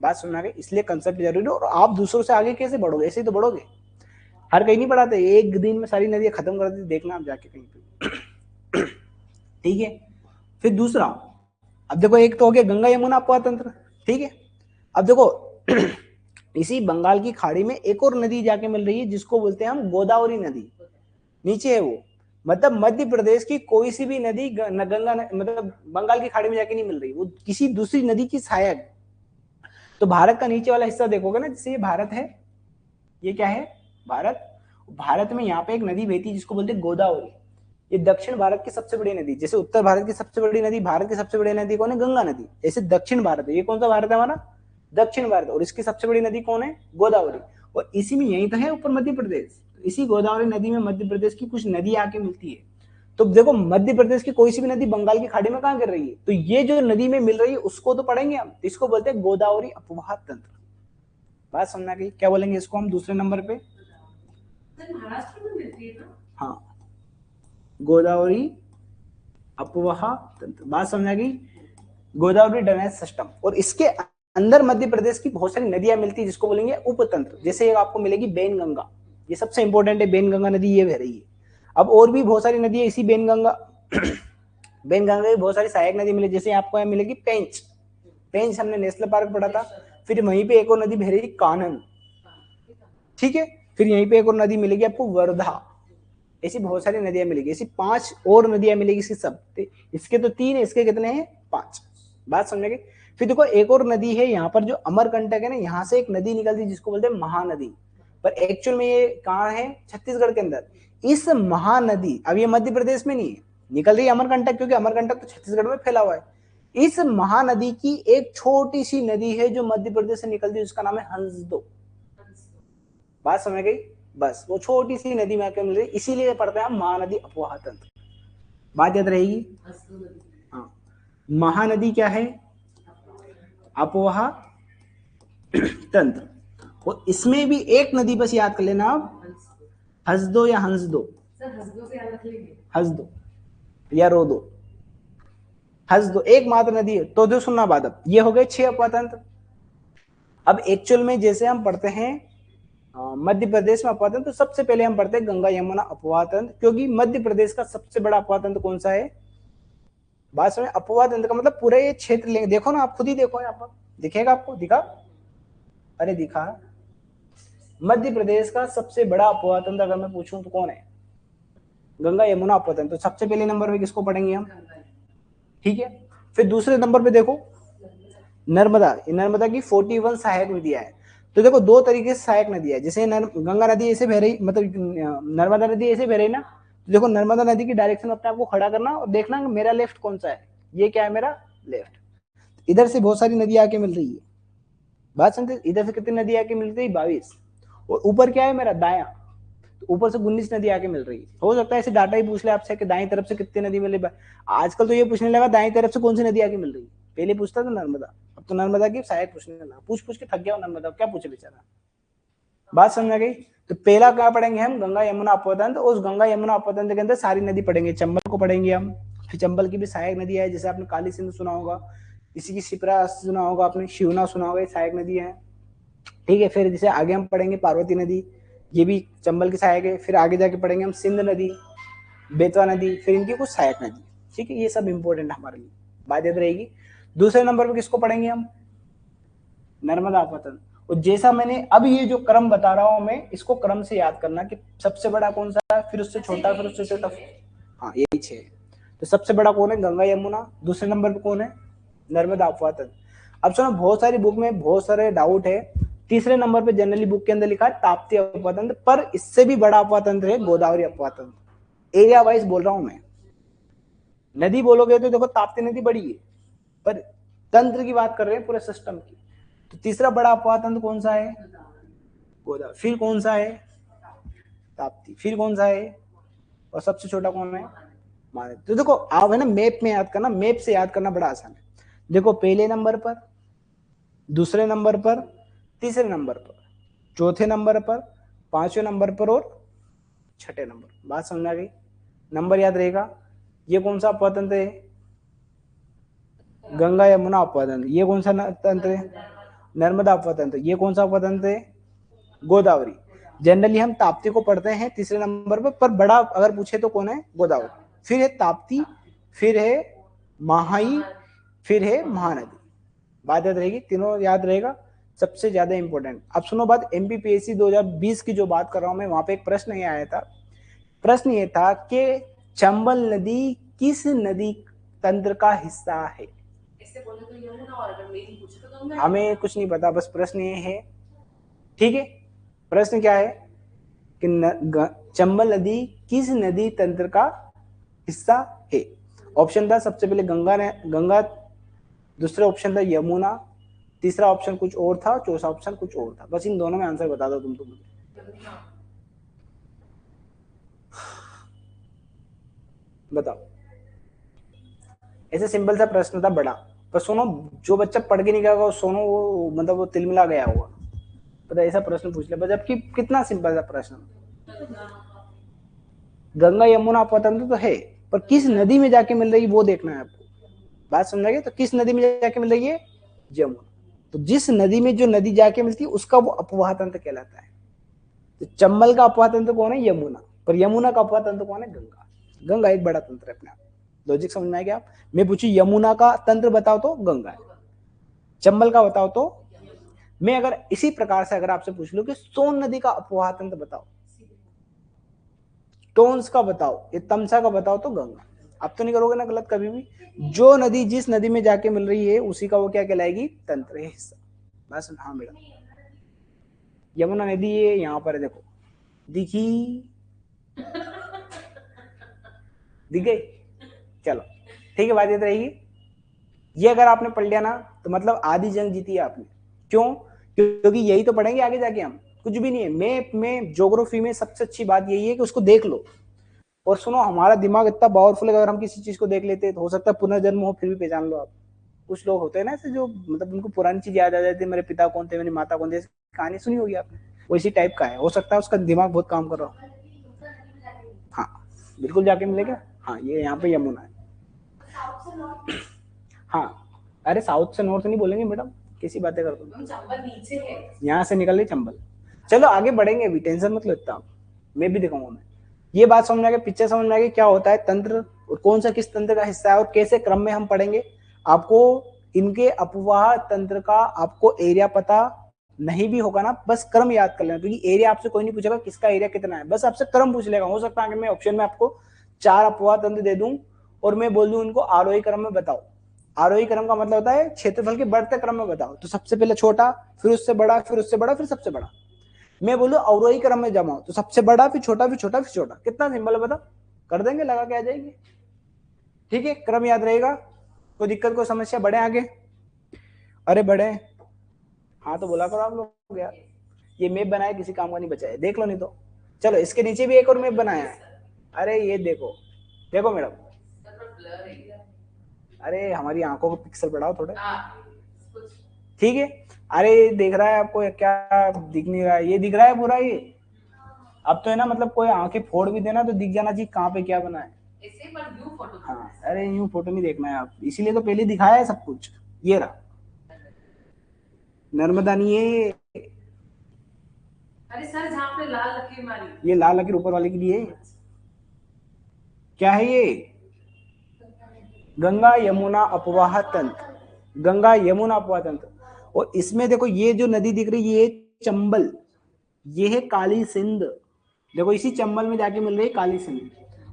बात सुनना गई। इसलिए कंसेप्ट जरूरी है। और आप दूसरों से आगे कैसे बढ़ोगे, ऐसे ही तो बढ़ोगे। हर कहीं नहीं पढ़ाते एक दिन में सारी नदियां खत्म कर दी, देखना आप जाके कहीं पे, ठीक है। फिर दूसरा, अब देखो एक तो हो गया गंगा यमुना अपवाह तंत्र, ठीक है। अब देखो इसी बंगाल की खाड़ी में एक और नदी जाके मिल रही है, जिसको बोलते हैं हम गोदावरी नदी। नीचे है वो, मतलब मध्य प्रदेश की कोई सी भी नदी गंगा मतलब बंगाल की खाड़ी में जाके नहीं मिल रही, वो किसी दूसरी नदी की सहायक। तो भारत का नीचे वाला हिस्सा देखोगे ना, जैसे ये भारत है, ये क्या है, भारत। भारत में यहाँ पे एक नदी बहती है जिसको बोलते हैं गोदावरी। ये दक्षिण भारत की सबसे बड़ी नदी। जैसे उत्तर भारत की सबसे बड़ी नदी, भारत की सबसे बड़ी नदी कौन है, गंगा नदी। ऐसे दक्षिण भारत है, ये कौन सा भारत है हमारा, दक्षिण भारत। और इसकी सबसे बड़ी नदी कौन है, गोदावरी। और इसी में यही तो है ऊपर मध्य प्रदेश। इसी गोदावरी नदी में मध्य प्रदेश की कुछ नदी आके मिलती है। तो देखो मध्य प्रदेश की कोई सी भी नदी बंगाल की खाड़ी में कहां गिर रही है, तो ये जो नदी में मिल रही है उसको तो पढ़ेंगे हम। इसको बोलते हैं गोदावरी अपवाह तंत्र। बात समझना की क्या बोलेंगे इसको हम दूसरे नंबर पे, महाराष्ट्र में मिलती है ना। हाँ, गोदावरी अपवाह तंत्र। बात समझ आ गई। Godavari drainage system. और इसके अंदर मध्य प्रदेश की बहुत सारी नदियां मिलती है, जिसको बोलेंगे उपतंत्र। जैसे आपको मिलेगी बेन गंगा, ये सबसे इंपॉर्टेंट है, बेन गंगा नदी ये बह रही है। अब और भी बहुत सारी नदी है इसी बेन गंगा बेन गंगा की बहुत सारी सहायक नदी मिली। जैसे आपको यहाँ मिलेगी पेंच, पेंच हमने नेशनल पार्क पढ़ा था। फिर वहीं पे एक और नदी बह रही है कानन, ठीक है। फिर यहीं पे एक और नदी मिलेगी आपको वर्धा। ऐसी बहुत सारी नदियां मिलेगी, ऐसी 5 और नदियां मिलेगी। इसकी सब, इसके तो 3 है, इसके कितने हैं, 5। बात समझ गए। फिर देखो एक और नदी है यहाँ पर जो अमरकंटक है ना, यहाँ से एक नदी निकलती है जिसको बोलते हैं महानदी। पर एक्चुअल में ये कहाँ है, छत्तीसगढ़ के अंदर। इस महानदी, अब ये मध्य प्रदेश में नहीं है, निकल रही है अमरकंटक, क्योंकि अमरकंटक तो छत्तीसगढ़ में फैला हुआ है। इस महानदी की एक छोटी सी नदी है जो मध्य प्रदेश से निकलती है, उसका नाम है हंसदो। बात समझ गई। बस वो छोटी सी नदी में आकर मिल रही, इसीलिए पढ़ते हैं हम महानदी अपवाह तंत्र। बात याद रहेगी। हाँ, महानदी क्या है, अपवाह तंत्र। और इसमें भी एक नदी बस याद कर लेना आप, हंसदो या हंसदो, हंसदो या रोदो, हंसदो एकमात्र नदी है। तो जो सुनना बात, अब ये हो गए 6 अपवाह तंत्र। अब एक्चुअल में जैसे हम पढ़ते हैं मध्य प्रदेश में अपवाह तंत्र, तो सबसे पहले हम पढ़ते हैं गंगा यमुना अपवाह तंत्र, क्योंकि मध्य प्रदेश का सबसे बड़ा अपवाह तंत्र कौन सा है। बात समझ। अपवाह तंत्र का मतलब पूरे ये क्षेत्र लेंगे, देखो ना आप खुद ही देखो, यहाँ पर दिखेगा आपको, दिखा, अरे दिखा। मध्य प्रदेश का सबसे बड़ा अपवाह तंत्र अगर मैं पूछूं तो कौन है, गंगा यमुना अपवाह तंत्र। तो सबसे पहले नंबर पे किसको पढ़ेंगे हम, ठीक है। फिर दूसरे नंबर पे देखो नर्मदा। नर्मदा की 41 सहायक नदियां है। तो देखो दो तरीके से सहायक नदी है। जैसे गंगा नदी ऐसे बह रही, मतलब नर्मदा नदी ऐसे बह रही ना, तो देखो नर्मदा नदी की डायरेक्शन अपने आप को खड़ा करना और देखना मेरा लेफ्ट कौन सा है, ये क्या है मेरा लेफ्ट। इधर से बहुत सारी नदी आके मिल रही है। बात समझते, इधर से कितनी नदी आके मिल रही है, 22। और ऊपर क्या है मेरा दाया, तो ऊपर से 19 नदी आके मिल रही है। हो सकता है ऐसे डाटा ही पूछ ले आपसे कि दाएं तरफ से कितनी नदी मिल रही। आजकल तो ये पूछने लगा दाएं तरफ से कौन सी नदी आके मिल रही है, पहले पूछता था नर्मदा, अब तो नर्मदा की सहायक पूछने लगा। पूछ पूछ के थक गया नर्मदा, क्या पूछे बेचारा। बात समझ आ गई। तो पहला क्या पढ़ेंगे हम, गंगा यमुना अपतंत्र। उस गंगा यमुना अपतंत्र के अंदर सारी नदी पढ़ेंगे। चंबल को पढ़ेंगे हम, फिर चंबल की भी सहायक नदी है, जैसे आपने काली सिंधु सुना होगा, इसी की शिप्रा सुना होगा आपने, शिवना सुना होगा, ये सहायक नदी है। ठीक है, फिर जैसे आगे हम पढ़ेंगे पार्वती नदी, ये भी चंबल की सहायक है। फिर आगे जाके पढ़ेंगे हम सिंध नदी, बेतवा नदी, फिर इनकी कुछ सहायक नदी। ठीक है, ये सब इंपॉर्टेंट हमारे लिए, बात याद रहेगी। दूसरे नंबर पर किसको पढ़ेंगे हम, नर्मदा अपतंत्र। और जैसा मैंने अब ये जो क्रम बता रहा हूं मैं, इसको क्रम से याद करना कि सबसे बड़ा कौन सा है, फिर उससे छोटा, फिर उससे छोटा। हाँ यही 6। तो सबसे बड़ा कौन है, गंगा यमुना। दूसरे नंबर पे कौन है, नर्मदा अपतंत्र। अब सुनो, बहुत सारी बुक में बहुत सारे डाउट है। तीसरे नंबर पे जनरली बुक के अंदर लिखा है ताप्ती अपतंत्र, पर इससे भी बड़ा अपतंत्र है गोदावरी अपतंत्र। एरिया वाइज बोल रहा हूं मैं, नदी बोलोगे तो देखो ताप्ती नदी बड़ी है, पर तंत्र की बात कर रहे हैं पूरे सिस्टम की। तो तीसरा बड़ा अपवाह तंत्र कौन सा है, गोदावरी। फिर कौन सा है, ताप्ती। फिर कौन सा है, और सबसे छोटा कौन है, महानदी। तो देखो आप है ना मैप में याद करना, मैप से याद करना बड़ा आसान है। देखो पहले नंबर पर, दूसरे नंबर पर, तीसरे नंबर पर, चौथे नंबर पर, पांचवें नंबर पर और छठे नंबर। बात समझ आ गई, नंबर याद रहेगा। ये कौन सा अपवाह तंत्र है, गंगा यमुना अपवाह तंत्र। ये कौन सा तंत्र है, नर्मदा अपवाह तंत्र। ये कौन सा अपवाह तंत्र है, गोदावरी। जनरली हम ताप्ती को पढ़ते हैं तीसरे नंबर पर बड़ा अगर पूछे तो कौन है, गोदावरी। फिर है ताप्ती, फिर है महाई, फिर है महानदी। बात याद रहेगी, तीनों याद रहेगा, सबसे ज्यादा इंपॉर्टेंट। अब सुनो बात, एमपीपीएससी 2020 की जो बात कर रहा हूं मैं, वहां पे एक प्रश्न ये आया था। प्रश्न ये था कि चंबल नदी किस नदी तंत्र का हिस्सा है। इससे बोले तो यमुना, और अगर मेरी पूछे तो गंगा। हमें कुछ नहीं पता, बस प्रश्न ये है। ठीक है, प्रश्न क्या है कि चंबल नदी किस नदी तंत्र का हिस्सा है। ऑप्शन था सबसे पहले गंगा, दूसरा ऑप्शन था यमुना, तीसरा ऑप्शन कुछ और था, चौथा ऑप्शन कुछ और था। बस इन दोनों में आंसर बता दो तुम तो मुझे। बताओ, ऐसे सिंपल सा प्रश्न था बड़ा, पर सुनो, जो बच्चा पढ़ के नहीं गया होगा सुनो, वो मतलब वो तिलमिला गया होगा। पता ऐसा प्रश्न पूछ लिया, जबकि कितना सिंपल सा प्रश्न। गंगा यमुना अपतंत्र तो है, पर किस नदी में जाके मिल रही है वो देखना है आपको। बात समझाइए, तो किस नदी में जाके मिल रही है, यमुना। तो जिस नदी में जो नदी जाके मिलती है उसका वो अपवाह तंत्र कहलाता है। तो चंबल का अपवाह तंत्र कौन है, यमुना। पर यमुना का अपवाह तंत्र कौन है, गंगा। गंगा एक बड़ा तंत्र है अपने आप। लॉजिक समझ में आ गया आप। मैं पूछू यमुना का तंत्र बताओ तो गंगा है, चंबल का बताओ तो। मैं अगर इसी प्रकार से अगर आपसे पूछ लूं कि सोन नदी का अपवाह तंत्र बताओ, टोन्स का बताओ, ये तमसा का बताओ तो गंगा। अब तो नहीं करोगे ना गलत कभी भी। जो नदी जिस नदी में जाके मिल रही है उसी का वो क्या कहलाएगी, तंत्र है, हिस्सा। बस हाँ बेटा, यमुना नदी है यहाँ पर है, देखो दिखी, दिख गई। चलो ठीक है, बात ये रहेगी। ये अगर आपने पढ़ लिया ना तो मतलब आधी जंग जीती है आपने। क्यों, क्योंकि यही तो पढ़ेंगे आगे जाके हम, कुछ भी नहीं है। मैप में, ज्योग्राफी में सबसे अच्छी बात यही है कि उसको देख लो। और सुनो, हमारा दिमाग इतना पावरफुल है, अगर हम किसी चीज को देख लेते हैं तो हो सकता है पुनर्जन्म हो फिर भी पहचान लो आप। कुछ लोग होते हैं ना ऐसे, जो मतलब उनको पुरानी चीज याद आ जाती है, मेरे पिता कौन थे, मेरी माता कौन थी, कहानी सुनी होगी आपने, वो इसी टाइप का है। हो सकता है उसका दिमाग बहुत काम कर रहा हो। हाँ बिल्कुल जाके मिलेगा। हाँ ये यहाँ पे यमुना है। हाँ अरे साउथ से नॉर्थ नहीं बोलेंगे मैडम, कैसी बातें करते हो, चंबल नीचे है, यहाँ से निकल रही चंबल। चलो आगे बढ़ेंगे, अभी टेंशन मत लो इतना, मैं भी दिखाऊंगा। मैं ये बात समझ में आ गई, पिक्चर समझ में आ गई, क्या होता है तंत्र और कौन सा किस तंत्र का हिस्सा है और कैसे क्रम में हम पढ़ेंगे। आपको इनके अपवाह तंत्र का आपको एरिया पता नहीं भी होगा ना, बस क्रम याद कर लेना, क्योंकि एरिया आपसे कोई नहीं पूछेगा किसका एरिया कितना है, बस आपसे क्रम पूछ लेगा। हो सकता है कि मैं ऑप्शन में आपको 4 अपवाह तंत्र दे दूं और मैं बोल दूं उनको आरोही क्रम में बताओ। आरोही क्रम का मतलब होता है क्षेत्रफल के बढ़ते क्रम में बताओ। तो सबसे पहले छोटा, फिर उससे बड़ा, फिर उससे बड़ा, फिर सबसे बड़ा। मैं बोलूं अवरोही क्रम में जमाओ, तो सबसे बड़ा, फिर छोटा, फिर छोटा, फिर छोटा। कितना सिंपल है, बता, कर देंगे, लगा के आ जाएंगे। ठीक है, क्रम याद रहेगा। कोई दिक्कत, कोई समस्या, बढ़े आगे। अरे बढ़े, हाँ तो बोला करो आप लोग यार, ये मैप बनाए किसी काम का नहीं बचा है, देख लो नहीं तो। चलो इसके नीचे भी एक और मैप बनाया है। अरे ये देखो, देखो मैडम, अरे हमारी आंखों को पिक्सल बढ़ाओ थोड़े, ठीक है। अरे दिख रहा है आपको क्या? दिख नहीं रहा है? ये दिख रहा है पूरा ये। अब तो है ना, मतलब कोई आंखें फोड़ भी देना तो दिख जाना चाहिए कहाँ पे क्या बना है। हाँ, अरे यूं फोटो नहीं देखना है आप, इसीलिए तो पहले दिखाया है सब कुछ। ये रहा नर्मदा, नहीं है अरे सर जहाँ पे लाल लकीर मारी, ये लाल लकीर ऊपर वाले के लिए। क्या है ये? गंगा यमुना अपवाह तंत्र, गंगा यमुना अपवाह तंत्र। और इसमें देखो ये जो नदी दिख रही है, ये चंबल, ये है काली सिंध। देखो इसी चंबल में जाके मिल रही है काली सिंध।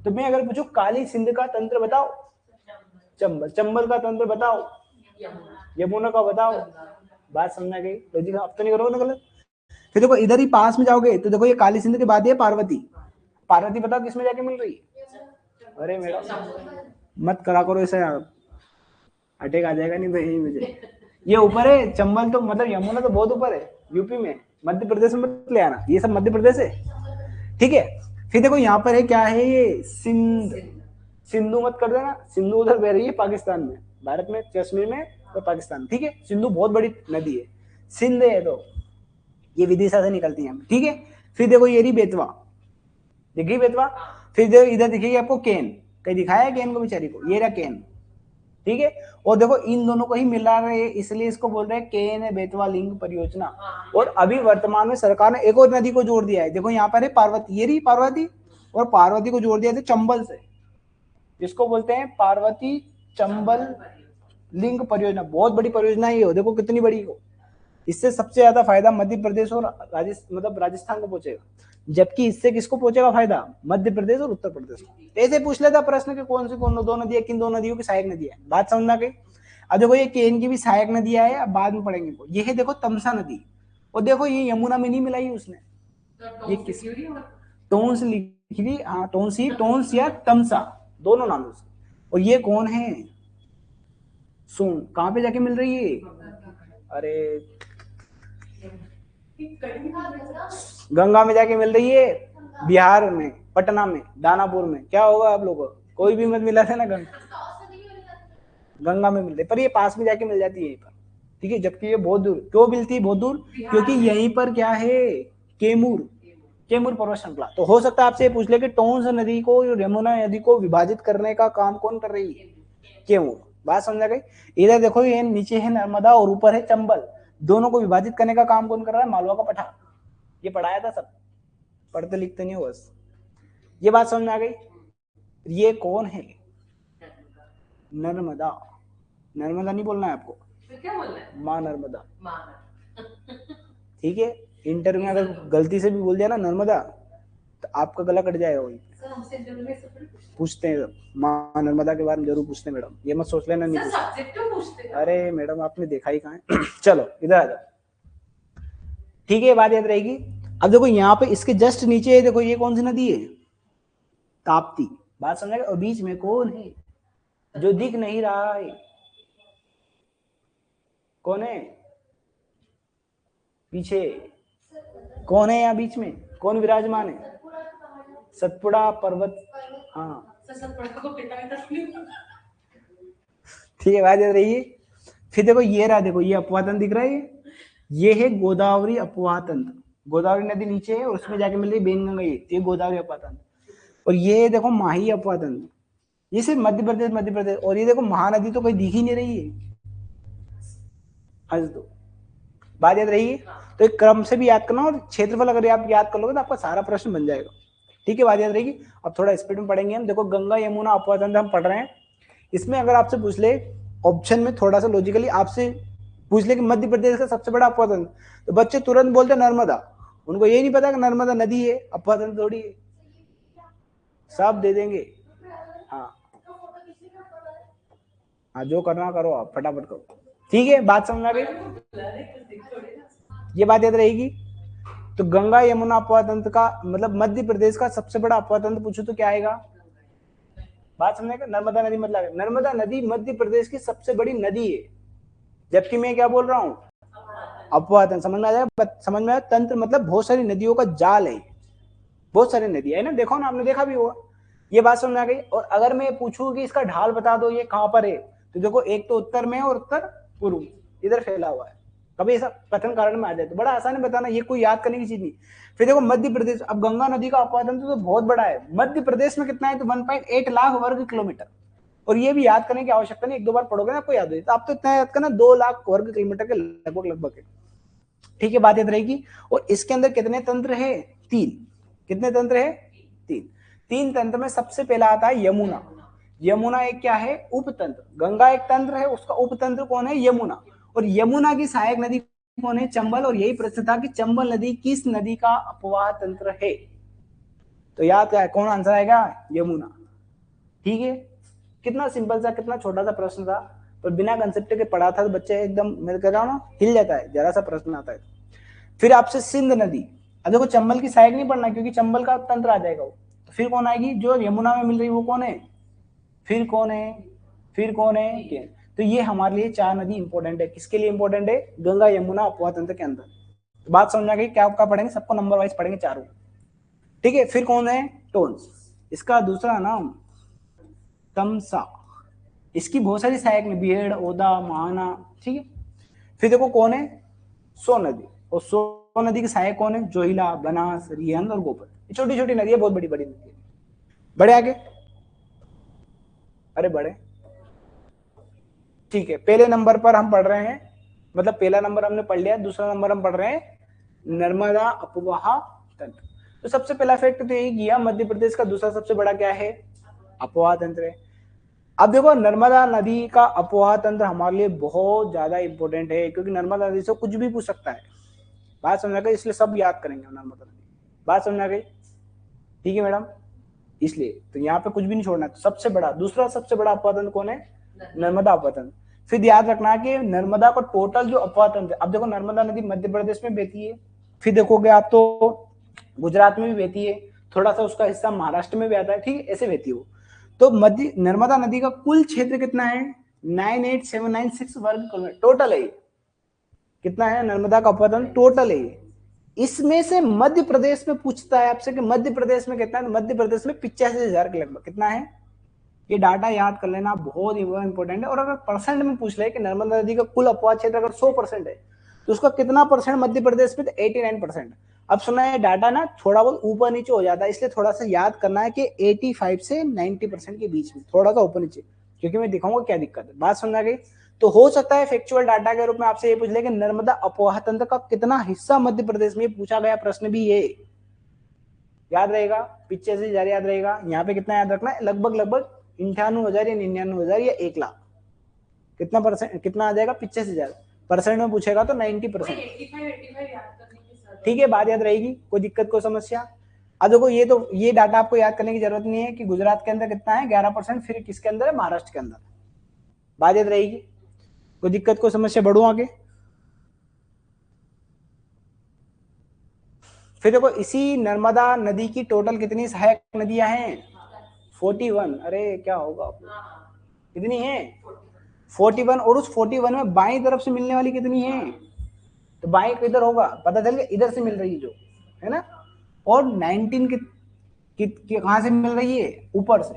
तो मैं अगर पूछूं काली सिंध का तंत्र बताओ, चंबल, चंबल का तंत्र बताओ, यमुना का बताओ। बात समझ गई? लॉजिक अब तो नहीं करोगे ना गलत। फिर देखो इधर ही पास में जाओगे तो देखो ये काली सिंध के बाद ये पार्वती। पार्वती बताओ किसमें जाके मिल रही है? अरे मैडम मत करा करो ऐसा यार, अटैक आ जाएगा नहीं तो यही मुझे। ये ऊपर है चंबल, तो मतलब यमुना तो बहुत ऊपर है, यूपी में। मध्य प्रदेश में मत ले आना, ये सब मध्य प्रदेश है, ठीक है। फिर देखो यहाँ पर है, क्या है ये? सिंध। सिंधु मत कर देना, सिंधु उधर बह रही है पाकिस्तान में, भारत में कश्मीर में और पाकिस्तान, ठीक है। सिंधु बहुत बड़ी नदी है, सिंध है तो ये विदिशा से निकलती है, ठीक है। फिर देखो ये रही बेतवा, दिखी बेतवा। फिर देखो इधर दिखेगी आपको केन, कहीं दिखाया है केन को बेचारी को? ये रहा केन, ठीक है। और देखो इन दोनों को ही मिला रहे हैं, इसलिए इसको बोल रहे हैं केन बेतवा लिंक परियोजना। और अभी वर्तमान में सरकार ने एक और नदी को जोड़ दिया है, देखो यहाँ पर है पार्वती, ये रही पार्वती, और पार्वती को जोड़ दिया था चंबल से, जिसको बोलते हैं पार्वती चंबल लिंक परियोजना। बहुत बड़ी परियोजना है ये, देखो कितनी बड़ी हो। इससे सबसे ज्यादा फायदा मध्य प्रदेश और मतलब राजस्थान को पहुंचेगा, जबकि इससे किसको पहुंचेगा फायदा? मध्य प्रदेश और उत्तर प्रदेश को। ऐसे पूछ लेता प्रश्न कि कौन सी कौन दो नदियां, किन दो नदियों की सहायक नदियां है। बात समझना गई? अब देखो ये केन की भी सहायक नदियां है, अब बाद में पढ़ेंगे। ये है देखो तमसा नदी, और देखो ये यमुना में नहीं मिलाई उसने, ये किस टोन्स लिखी थी? हाँ टोन्स ही, टोन्स या तमसा, दोनों नामों से। और ये कौन है? सोन। कहाँ पे जाके मिल रही है? अरे गंगा में जाके मिल रही है, बिहार में, पटना में, दानापुर में। क्या होगा आप लोगों को? कोई भी मत मिला था ना गंगा में मिल रही, पर ये पास में जाके मिल जाती है यहीं पर, ठीक है। जबकि ये बहुत दूर क्यों मिलती है? बहुत दूर क्योंकि यहीं पर क्या है? केमूर, केमूर पर्वत श्रृंखला। तो हो सकता है आपसे पूछ ले कि टोंस नदी को, यमुना नदी को विभाजित करने का काम कौन कर रही है? केमूर। बात समझा गई? इधर देखो ये नीचे है नर्मदा और ऊपर है चंबल, दोनों को विभाजित करने का काम कौन कर रहा है? मालवा का पठार। ये पढ़ाया था सब, पढ़ते लिखते नहीं हो बस। ये बात समझ में आ गई? ये कौन है? नर्मदा। नर्मदा नहीं बोलना है आपको, तो क्या बोलना है? माँ नर्मदा, ठीक है। इंटरव्यू में अगर गलती से भी बोल दिया ना नर्मदा, तो आपका गला कट जाएगा। वही पूछते हैं माँ नर्मदा के बारे में, जरूर पूछते हैं मैडम, ये मत सोच लेना नहीं पूछते। अरे मैडम आपने देखा ही कहाँ है। चलो इधर आ जाओ, ठीक है, बात याद रहेगी। अब देखो यहाँ पे इसके जस्ट नीचे देखो ये कौन सी नदी है? ताप्ती। बात समझेगा? और बीच में कौन है जो दिख नहीं रहा है? कौन है पीछे? कौन है यहाँ बीच में? कौन विराजमान है? सतपुड़ा पर्वत। हाँ ठीक है, बात याद रही है। फिर देखो ये रहा, देखो ये अपवाह तंत्र दिख रहा है, ये है गोदावरी अपवाह तंत्र। गोदावरी नदी नीचे है और उसमें जाके मिल रही बेनगंगा, ये गोदावरी अपवाह तंत्र। और ये देखो माही अपवाह तंत्र, ये सिर्फ मध्य प्रदेश, मध्य प्रदेश। और ये देखो महानदी तो कहीं दिख ही नहीं रही है, हंस दो। बात याद रही है? तो एक क्रम से भी याद करना, और क्षेत्रफल अगर आप याद कर लोगे तो आपका सारा प्रश्न बन जाएगा, ठीक है। बात याद रहेगी। अब थोड़ा स्पीड में पढ़ेंगे हम। देखो गंगा यमुना अपवाह तंत्र हम पढ़ रहे हैं, इसमें अगर आपसे पूछ ले ऑप्शन में थोड़ा सा लॉजिकली आपसे पूछ ले कि मध्य प्रदेश का सबसे बड़ा अपवाह तंत्र, तो बच्चे तुरंत बोलते नर्मदा। उनको ये नहीं पता कि नर्मदा नदी है, अपवाह तंत्र थोड़ी है। सब दे देंगे। हाँ हाँ, जो करना करो आप, फटाफट करो, ठीक है। बात समझ आ गई? ये बात याद रहेगी। तो गंगा यमुना अपवाह तंत्र का मतलब मध्य प्रदेश का सबसे बड़ा अपवाह तंत्र पूछो तो क्या आएगा? बात समझेगा? नर्मदा नदी मतलब, नर्मदा नदी मध्य प्रदेश की सबसे बड़ी नदी है, जबकि मैं क्या बोल रहा हूँ? अपवाह तंत्र। समझ में आ जाएगा? समझ में आया? तंत्र मतलब बहुत सारी नदियों का जाल है, बहुत सारी नदी है ना, देखो ना, आपने देखा भी होगा। ये बात समझ आ गई। और अगर मैं पूछूं कि इसका ढाल बता दो ये कहां पर है, तो देखो एक तो उत्तर में और उत्तर पूर्व इधर फैला हुआ है। कभी ऐसा कथन कारण में आ जाए तो बड़ा आसान है बताना, ये कोई याद करने की चीज नहीं। फिर देखो मध्य प्रदेश, अब गंगा नदी का अपवादन तो बहुत बड़ा है, मध्य प्रदेश में कितना है, तो 1.8 लाख वर्ग किलोमीटर। और ये भी याद करने की आवश्यकता नहीं, एक दो बार पढ़ोगे ना आपको याद हो, तो आप तो इतना याद करना 2 लाख वर्ग किलोमीटर के लगभग लगभग है। ठीक है, बात याद रहेगी। और इसके अंदर कितने तंत्र है, 3। कितने तंत्र है, 3। 3 तंत्र में सबसे पहला आता है यमुना। यमुना एक क्या है, उपतंत्र। गंगा एक तंत्र है, उसका उपतंत्र कौन है, यमुना। और यमुना की सहायक नदी कौन है, चंबल। और यही प्रश्न था कि चंबल नदी किस नदी का अपवाह तंत्र है, तो याद क्या है, कौन आंसर आएगा, यमुना। ठीक है, कितना सिंपल सा, कितना छोटा सा प्रश्न था, पर बिना कंसेप्ट के पढ़ा था तो बच्चे एकदम, मैं कह रहा हूँ ना, हिल जाता है जरा सा प्रश्न आता है। फिर आपसे सिंध नदी, अब देखो चंबल की सहायक नहीं पढ़ना क्योंकि चंबल का तंत्र आ जाएगा वो, तो फिर कौन आएगी, जो यमुना में मिल रही है वो कौन है, फिर कौन है, फिर कौन है, केन। तो ये हमारे लिए 4 नदी इंपॉर्टेंट है, किसके लिए इंपॉर्टेंट है, गंगा यमुना अपवाह तंत्र के अंदर। तो बात समझ आ गई, क्या क्या पढ़ेंगे, सबको नंबर वाइज पढ़ेंगे चारों। ठीक है, फिर कौन है, टोन्स। इसका दूसरा नाम तमसा। इसकी बहुत सारी सहायक ने, बिहेड़, ओदा, महाना। ठीक है, फिर देखो कौन है, सो नदी। और सो नदी की सहायक कौन है, जोहिला, बनास, रिहंद और गोपर। ये छोटी छोटी नदी है, बहुत बड़ी बड़ी नदी है। बड़े आगे, अरे बड़े। ठीक है, पहले नंबर पर हम पढ़ रहे हैं, मतलब पहला नंबर हमने पढ़ लिया, दूसरा नंबर हम पढ़ रहे हैं नर्मदा अपवाह तंत्र। तो सबसे पहला फैक्ट तो यही किया, मध्य प्रदेश का दूसरा सबसे बड़ा क्या है, अपवाह तंत्र है। अब देखो नर्मदा नदी का अपवाह तंत्र हमारे लिए बहुत ज्यादा इंपॉर्टेंट है, क्योंकि नर्मदा नदी से कुछ भी पूछ सकता है। बात समझ आ गई, इसलिए सब याद करेंगे नर्मदा नदी। बात समझ आ गई, ठीक है मैडम। इसलिए तो यहाँ पे कुछ भी नहीं छोड़ना है। तो सबसे बड़ा, दूसरा सबसे बड़ा अपवाह तंत्र कौन है, नर्मदा अपवाह तंत्र। फिर याद रखना कि नर्मदा का टोटल जो अपवाह तंत्र, अब देखो नर्मदा नदी मध्य प्रदेश में बहती है, फिर देखोगे आप तो गुजरात में भी बहती है, थोड़ा सा उसका हिस्सा महाराष्ट्र में भी आता है, ठीक है, ऐसे बहती है वो। तो मध्य नर्मदा नदी का कुल क्षेत्र कितना है, 98796 वर्ग किलोमीटर टोटल है। कितना है नर्मदा का अपवाह तंत्र, टोटल है। इसमें से मध्य प्रदेश में पूछता है आपसे कि मध्य प्रदेश में कितना है, मध्य प्रदेश में 85,000 के लगभग कितना है। ये डाटा याद कर लेना, बहुत इंपॉर्टेंट है। और अगर परसेंट में पूछ ले कि नर्मदा नदी का कुल अपवाह क्षेत्र अगर 100% है, तो उसका कितना परसेंट मध्य प्रदेश में, तो 89%। अब सुना है डाटा ना थोड़ा बहुत ऊपर नीचे हो जाता है, इसलिए थोड़ा सा याद करना है कि 85 से 90% के बीच में, थोड़ा सा ऊपर नीचे, क्योंकि मैं दिखाऊंगा क्या दिक्कत है। बात समझ आ गई। तो हो सकता है फैक्चुअल डाटा के रूप में आपसे ये पूछ ले कि नर्मदा अपवाह तंत्र का कितना हिस्सा मध्य प्रदेश में, पूछा गया प्रश्न भी ये याद रहेगा, 85,000 याद रहेगा। यहाँ पे कितना याद रखना है, लगभग लगभग 98,000 या 99,000 या 1 लाख। कितना परसेंट, कितना आ जाएगा, 85,000। परसेंट में पूछेगा तो 90%। ठीक है, बात याद रहेगी, कोई दिक्कत कोई समस्या। अब देखो ये तो, ये डाटा आपको याद करने की जरूरत नहीं है कि गुजरात के अंदर कितना है, 11%, फिर किसके अंदर है, महाराष्ट्र के अंदर। बात याद रहेगी, कोई दिक्कत कोई समस्या, बढ़ू आगे। फिर देखो इसी नर्मदा नदी की टोटल कितनी सहायक नदियां हैं, 41। अरे क्या होगा, कितनी है, 41। और उस 41 में बाई तरफ से मिलने वाली कितनी है, तो बाई किधर होगा, पता चल गया, इधर से मिल रही है जो है ना। और 19 कहां से मिल रही है, ऊपर से।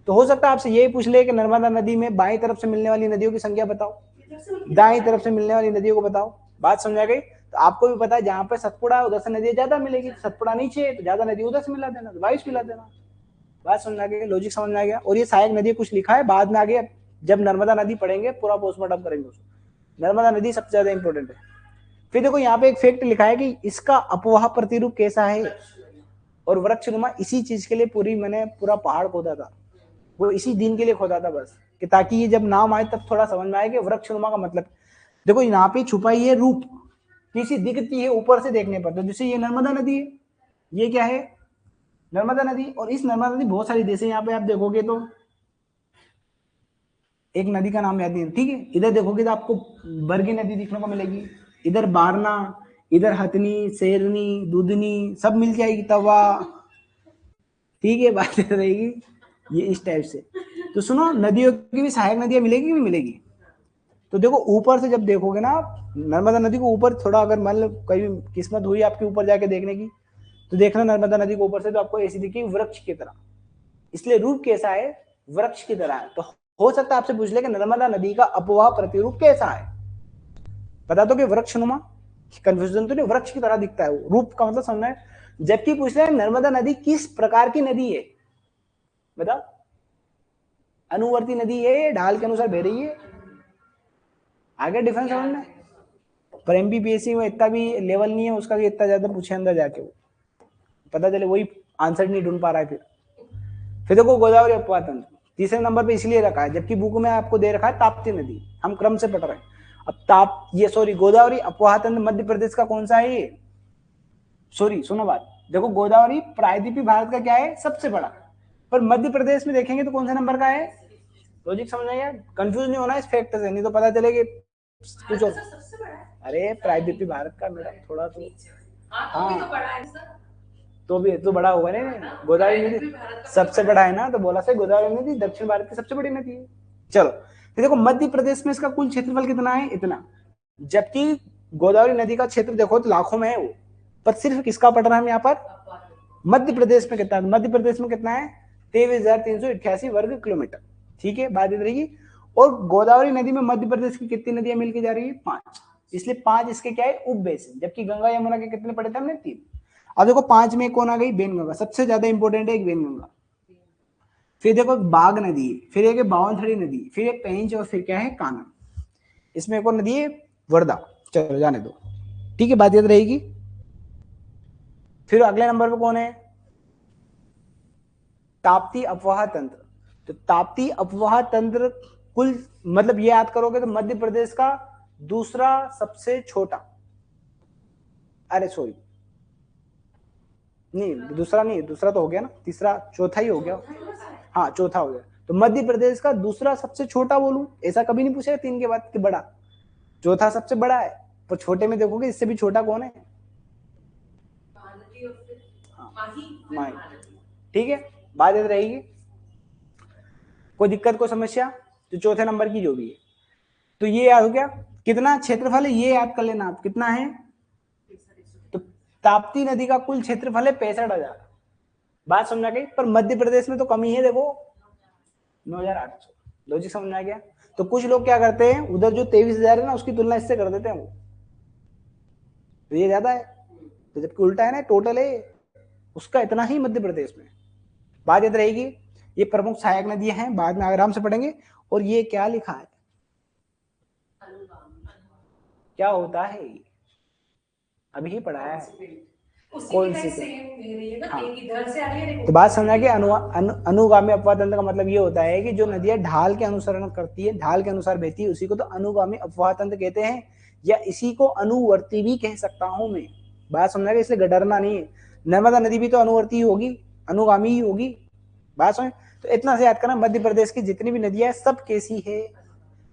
तो हो सकता है आपसे यही पूछ ले कि नर्मदा नदी में बाई तरफ से मिलने वाली नदियों की संख्या बताओ, दाई तरफ से मिलने वाली नदियों को बताओ। बात समझ आ गई। तो आपको भी पता है जहां पे सतपुड़ा उधर से नदियां ज्यादा मिलेगी, सतपुड़ा नीचे है तो ज्यादा नदी उधर से मिला देना, तो 22 मिला देना। बात समझ आ गई, लॉजिक समझ में आ गया। और ये सहायक नदी कुछ लिखा है बाद में आगे, जब नर्मदा नदी पढ़ेंगे पूरा पोस्टमार्टम करेंगे उसको। नर्मदा नदी सबसे ज्यादा इंपॉर्टेंट है। फिर देखो यहाँ पे एक फैक्ट लिखा है कि इसका अपवाह प्रतिरूप कैसा है, और वृक्षनुमा, इसी चीज के लिए पूरी मैंने पूरा पहाड़ खोदा था, वो इसी दिन के लिए खोदा था बस, कि ताकि ये जब नाम आए तब थोड़ा समझ में आए कि वृक्षनुमा का मतलब। देखो यहाँ पे छुपाई है रूप, किसी दिखती है ऊपर से देखने पर, तो जैसे ये नर्मदा नदी है, ये क्या है, नर्मदा नदी। और इस नर्मदा नदी बहुत सारी, जैसे यहाँ पे आप देखोगे तो एक नदी का नाम याद नहीं, ठीक है, इधर देखोगे तो आपको बरगी नदी दिखने को मिलेगी, इधर बारना, इधर हथनी, शेरनी, दूधनी, सब मिल जाएगी, तवा। ठीक है, बात रहेगी ये इस टाइप से। तो सुनो, नदियों की भी सहायक नदियां मिलेगी कि नहीं मिलेगी। तो देखो ऊपर से जब देखोगे ना, नर्मदा नदी को ऊपर थोड़ा, अगर मान लो कहीं किस्मत हुई आपके ऊपर जाके देखने की, तो देखना नर्मदा नदी को ऊपर से तो आपको ऐसी दिखेगी वृक्ष की तरह, इसलिए रूप कैसा है, वृक्ष की तरह है। तो हो सकता है आपसे पूछ ले कि नर्मदा नदी का अपवाह प्रतिरूप कैसा है, बता दो कि वृक्षनुमा, कंफ्यूजन तो नहीं, वृक्ष की तरह दिखता है वो, रूप का मतलब समझना है। जबकि पूछ रहे नर्मदा नदी किस प्रकार की नदी है, बता, अनुवर्ती नदी है, ढाल के अनुसार बह रही है, आगे डिफरेंस समझना है। पर एमपीपीएससी में इतना भी लेवल नहीं है उसका कि इतना ज्यादा पूछे अंदर जाके वो पता चले वही आंसर नहीं ढूंढ पा रहा है। फिर देखो गोदावरी अपवाह तंत्र तीसरे नंबर पे इसलिए रखा है, जबकि बुक में आपको दे रखा है ताप्ती नदी, हम क्रम से पढ़ रहे हैं। अब गोदावरी अपवाह तंत्र मध्य प्रदेश का कौन सा है ये, सुनो बात, देखो गोदावरी प्रायद्वीपीय भारत का क्या है, सबसे बड़ा, पर मध्य प्रदेश में देखेंगे तो कौन से नंबर का है, लॉजिक समझ आया, कंफ्यूज नहीं होना इस फैक्ट से, नहीं तो पता चले कुछ और। अरे प्रायद्वीपीय भारत का मेरा थोड़ा तो तो भी तो बड़ा होगा ना, गोदावरी नदी सबसे बड़ा है ना, तो बोला से गोदावरी नदी दक्षिण भारत की सबसे बड़ी नदी है। चलो तो देखो मध्य प्रदेश में इसका कुल क्षेत्रफल कितना है, इतना, जबकि गोदावरी नदी का क्षेत्र देखो तो लाखों में है वो, पर सिर्फ किसका पढ़ रहा है यहाँ पर, मध्य प्रदेश में कितना, मध्य प्रदेश में कितना है 23,388 वर्ग किलोमीटर, ठीक है, बात रहेगी। और गोदावरी नदी में मध्य प्रदेश की कितनी नदियां मिलकर जा रही है, 5, इसलिए 5 इसके क्या है उप बेसिन, जबकि गंगा यमुना के कितने पड़े थे हमने, 3। अब देखो 5 में कौन आ गई, बेनगंगा, सबसे ज्यादा इंपॉर्टेंट है एक बेनगंगा। फिर देखो बाघ नदी, फिर एक बावनथड़ी नदी, फिर एक पेंच, और फिर क्या है कानन, इसमें एक और नदी है वर्धा, चलो जाने दो, ठीक है, बात याद रहेगी। फिर अगले नंबर पे कौन है, ताप्ती अपवाह तंत्र। तो ताप्ती अपवाह तंत्र कुल मतलब ये याद करोगे तो मध्य प्रदेश का दूसरा सबसे छोटा, अरे सॉरी नहीं, दूसरा नहीं, दूसरा तो हो गया ना, तीसरा चौथा ही हो गया, हाँ चौथा हो गया। तो मध्य प्रदेश का दूसरा सबसे छोटा बोलूं, ऐसा कभी नहीं पूछेगा 3 के बाद कि बड़ा, चौथा सबसे बड़ा है, पर छोटे में देखोगे इससे भी छोटा कौन है, माही, ठीक है, बात याद रहेगी, कोई दिक्कत कोई समस्या, तो चौथे नंबर की जो भी है। तो ये याद हो गया, कितना क्षेत्रफल है ये याद कर लेना आप, कितना है, तो ताप्ती नदी का कुल क्षेत्रफल है 65,000, बात समझा गई, पर मध्य प्रदेश में तो कमी है, देखो 9,800, लॉजिक समझ आ गया। तो कुछ लोग क्या करते हैं, उधर जो 23,000 है ना उसकी तुलना इससे कर देते हैं वो, तो ये ज्यादा है, तो जबकि उल्टा है ना, टोटल है उसका इतना ही मध्य प्रदेश में, बात याद रहेगी। ये प्रमुख सहायक नदियां हैं, बाद में आराम से पढ़ेंगे। और ये क्या लिखा है, क्या होता है, अभी ही पढ़ाया है, कौन सी हाँ। तो बात समझा कि अनुगामी अपवाह तंत्र का मतलब ये होता है कि जो नदियां ढाल के अनुसरण करती है, ढाल के अनुसार बहती है, उसी को तो अनुगामी अपवाह तंत्र कहते हैं, या इसी को अनुवर्ती भी कह सकता हूं मैं, बात समझा कि इसलिए डरना नहीं है, नर्मदा नदी भी तो अनुवर्ती ही होगी, अनुगामी ही होगी, बात समझ। तो इतना से याद करना, मध्य प्रदेश की जितनी भी नदियां सब कैसी है,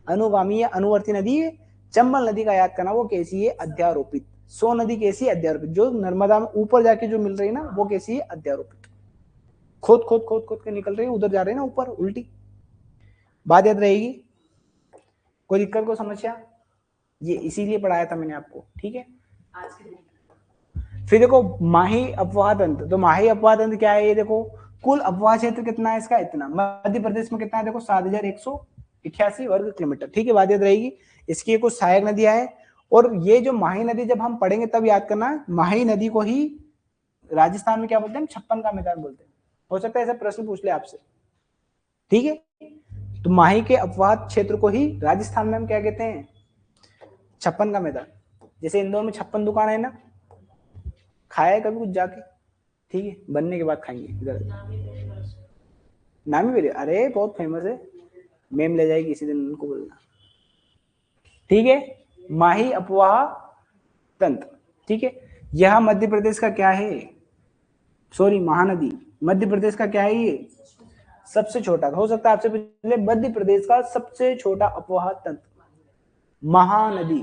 अनुगामी या अनुवर्ती नदी है। चंबल नदी का याद करना, वो कैसी है, अध्यारोपित। सो नदी कैसी है, अध्यारोपित, जो नर्मदा में ऊपर जाके जो मिल रही है ना वो कैसी है, अध्यारोपित, खोद खोद खोद खोद के निकल रही है, उधर जा रही है ना ऊपर उल्टी, बात याद रहेगी, कोई दिक्कत को समस्या, ये इसीलिए पढ़ाया था मैंने आपको, ठीक है। फिर देखो माही अपवाह तंत्र, तो माही अपवाह तंत्र क्या है, ये देखो कुल अपवाह क्षेत्र कितना है इसका, इतना, मध्य प्रदेश में कितना है, देखो 7,188 वर्ग किलोमीटर, ठीक है, बात याद रहेगी। इसकी कुछ सहायक नदियां है, और ये जो माही नदी जब हम पढ़ेंगे तब याद करना, माही नदी को ही राजस्थान में क्या बोलते हैं, 56 का मैदान बोलते हैं, हो सकता है ऐसा प्रश्न पूछ ले आपसे, ठीक है। तो माही के अपवाह क्षेत्र को ही राजस्थान में हम क्या कहते हैं, 56 का मैदान, जैसे इंदौर में 56 दुकान है ना, खाया है कभी कुछ जाके, ठीक है, बनने के बाद खाएंगे इधर, नामी भी, अरे बहुत फेमस है, मेम ले जाएगी इसी दिन, उनको बोलना, ठीक है। माही अपवाह तंत्र, ठीक है, यह मध्य प्रदेश का क्या है, सॉरी महानदी, मध्य प्रदेश का क्या है ये, सबसे छोटा, हो सकता है आपसे पूछे मध्य प्रदेश का सबसे छोटा अपवाह तंत्र महानदी,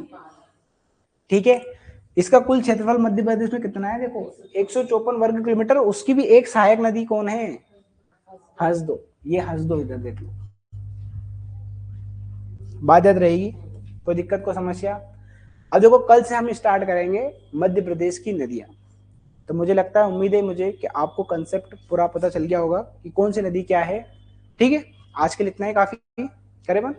ठीक है। इसका कुल क्षेत्रफल मध्य प्रदेश में कितना है, देखो 154 वर्ग किलोमीटर, उसकी भी एक सहायक नदी कौन है, हसदो, ये हसदो इधर देख लो, बात याद रहेगी, कोई दिक्कत को समस्या। अब देखो कल से हम स्टार्ट करेंगे मध्य प्रदेश की नदियां, तो मुझे लगता है, उम्मीद है मुझे कि आपको कंसेप्ट पूरा पता चल गया होगा कि कौन सी नदी क्या है। ठीक है, आज के लिए इतना ही काफी। करें बंद।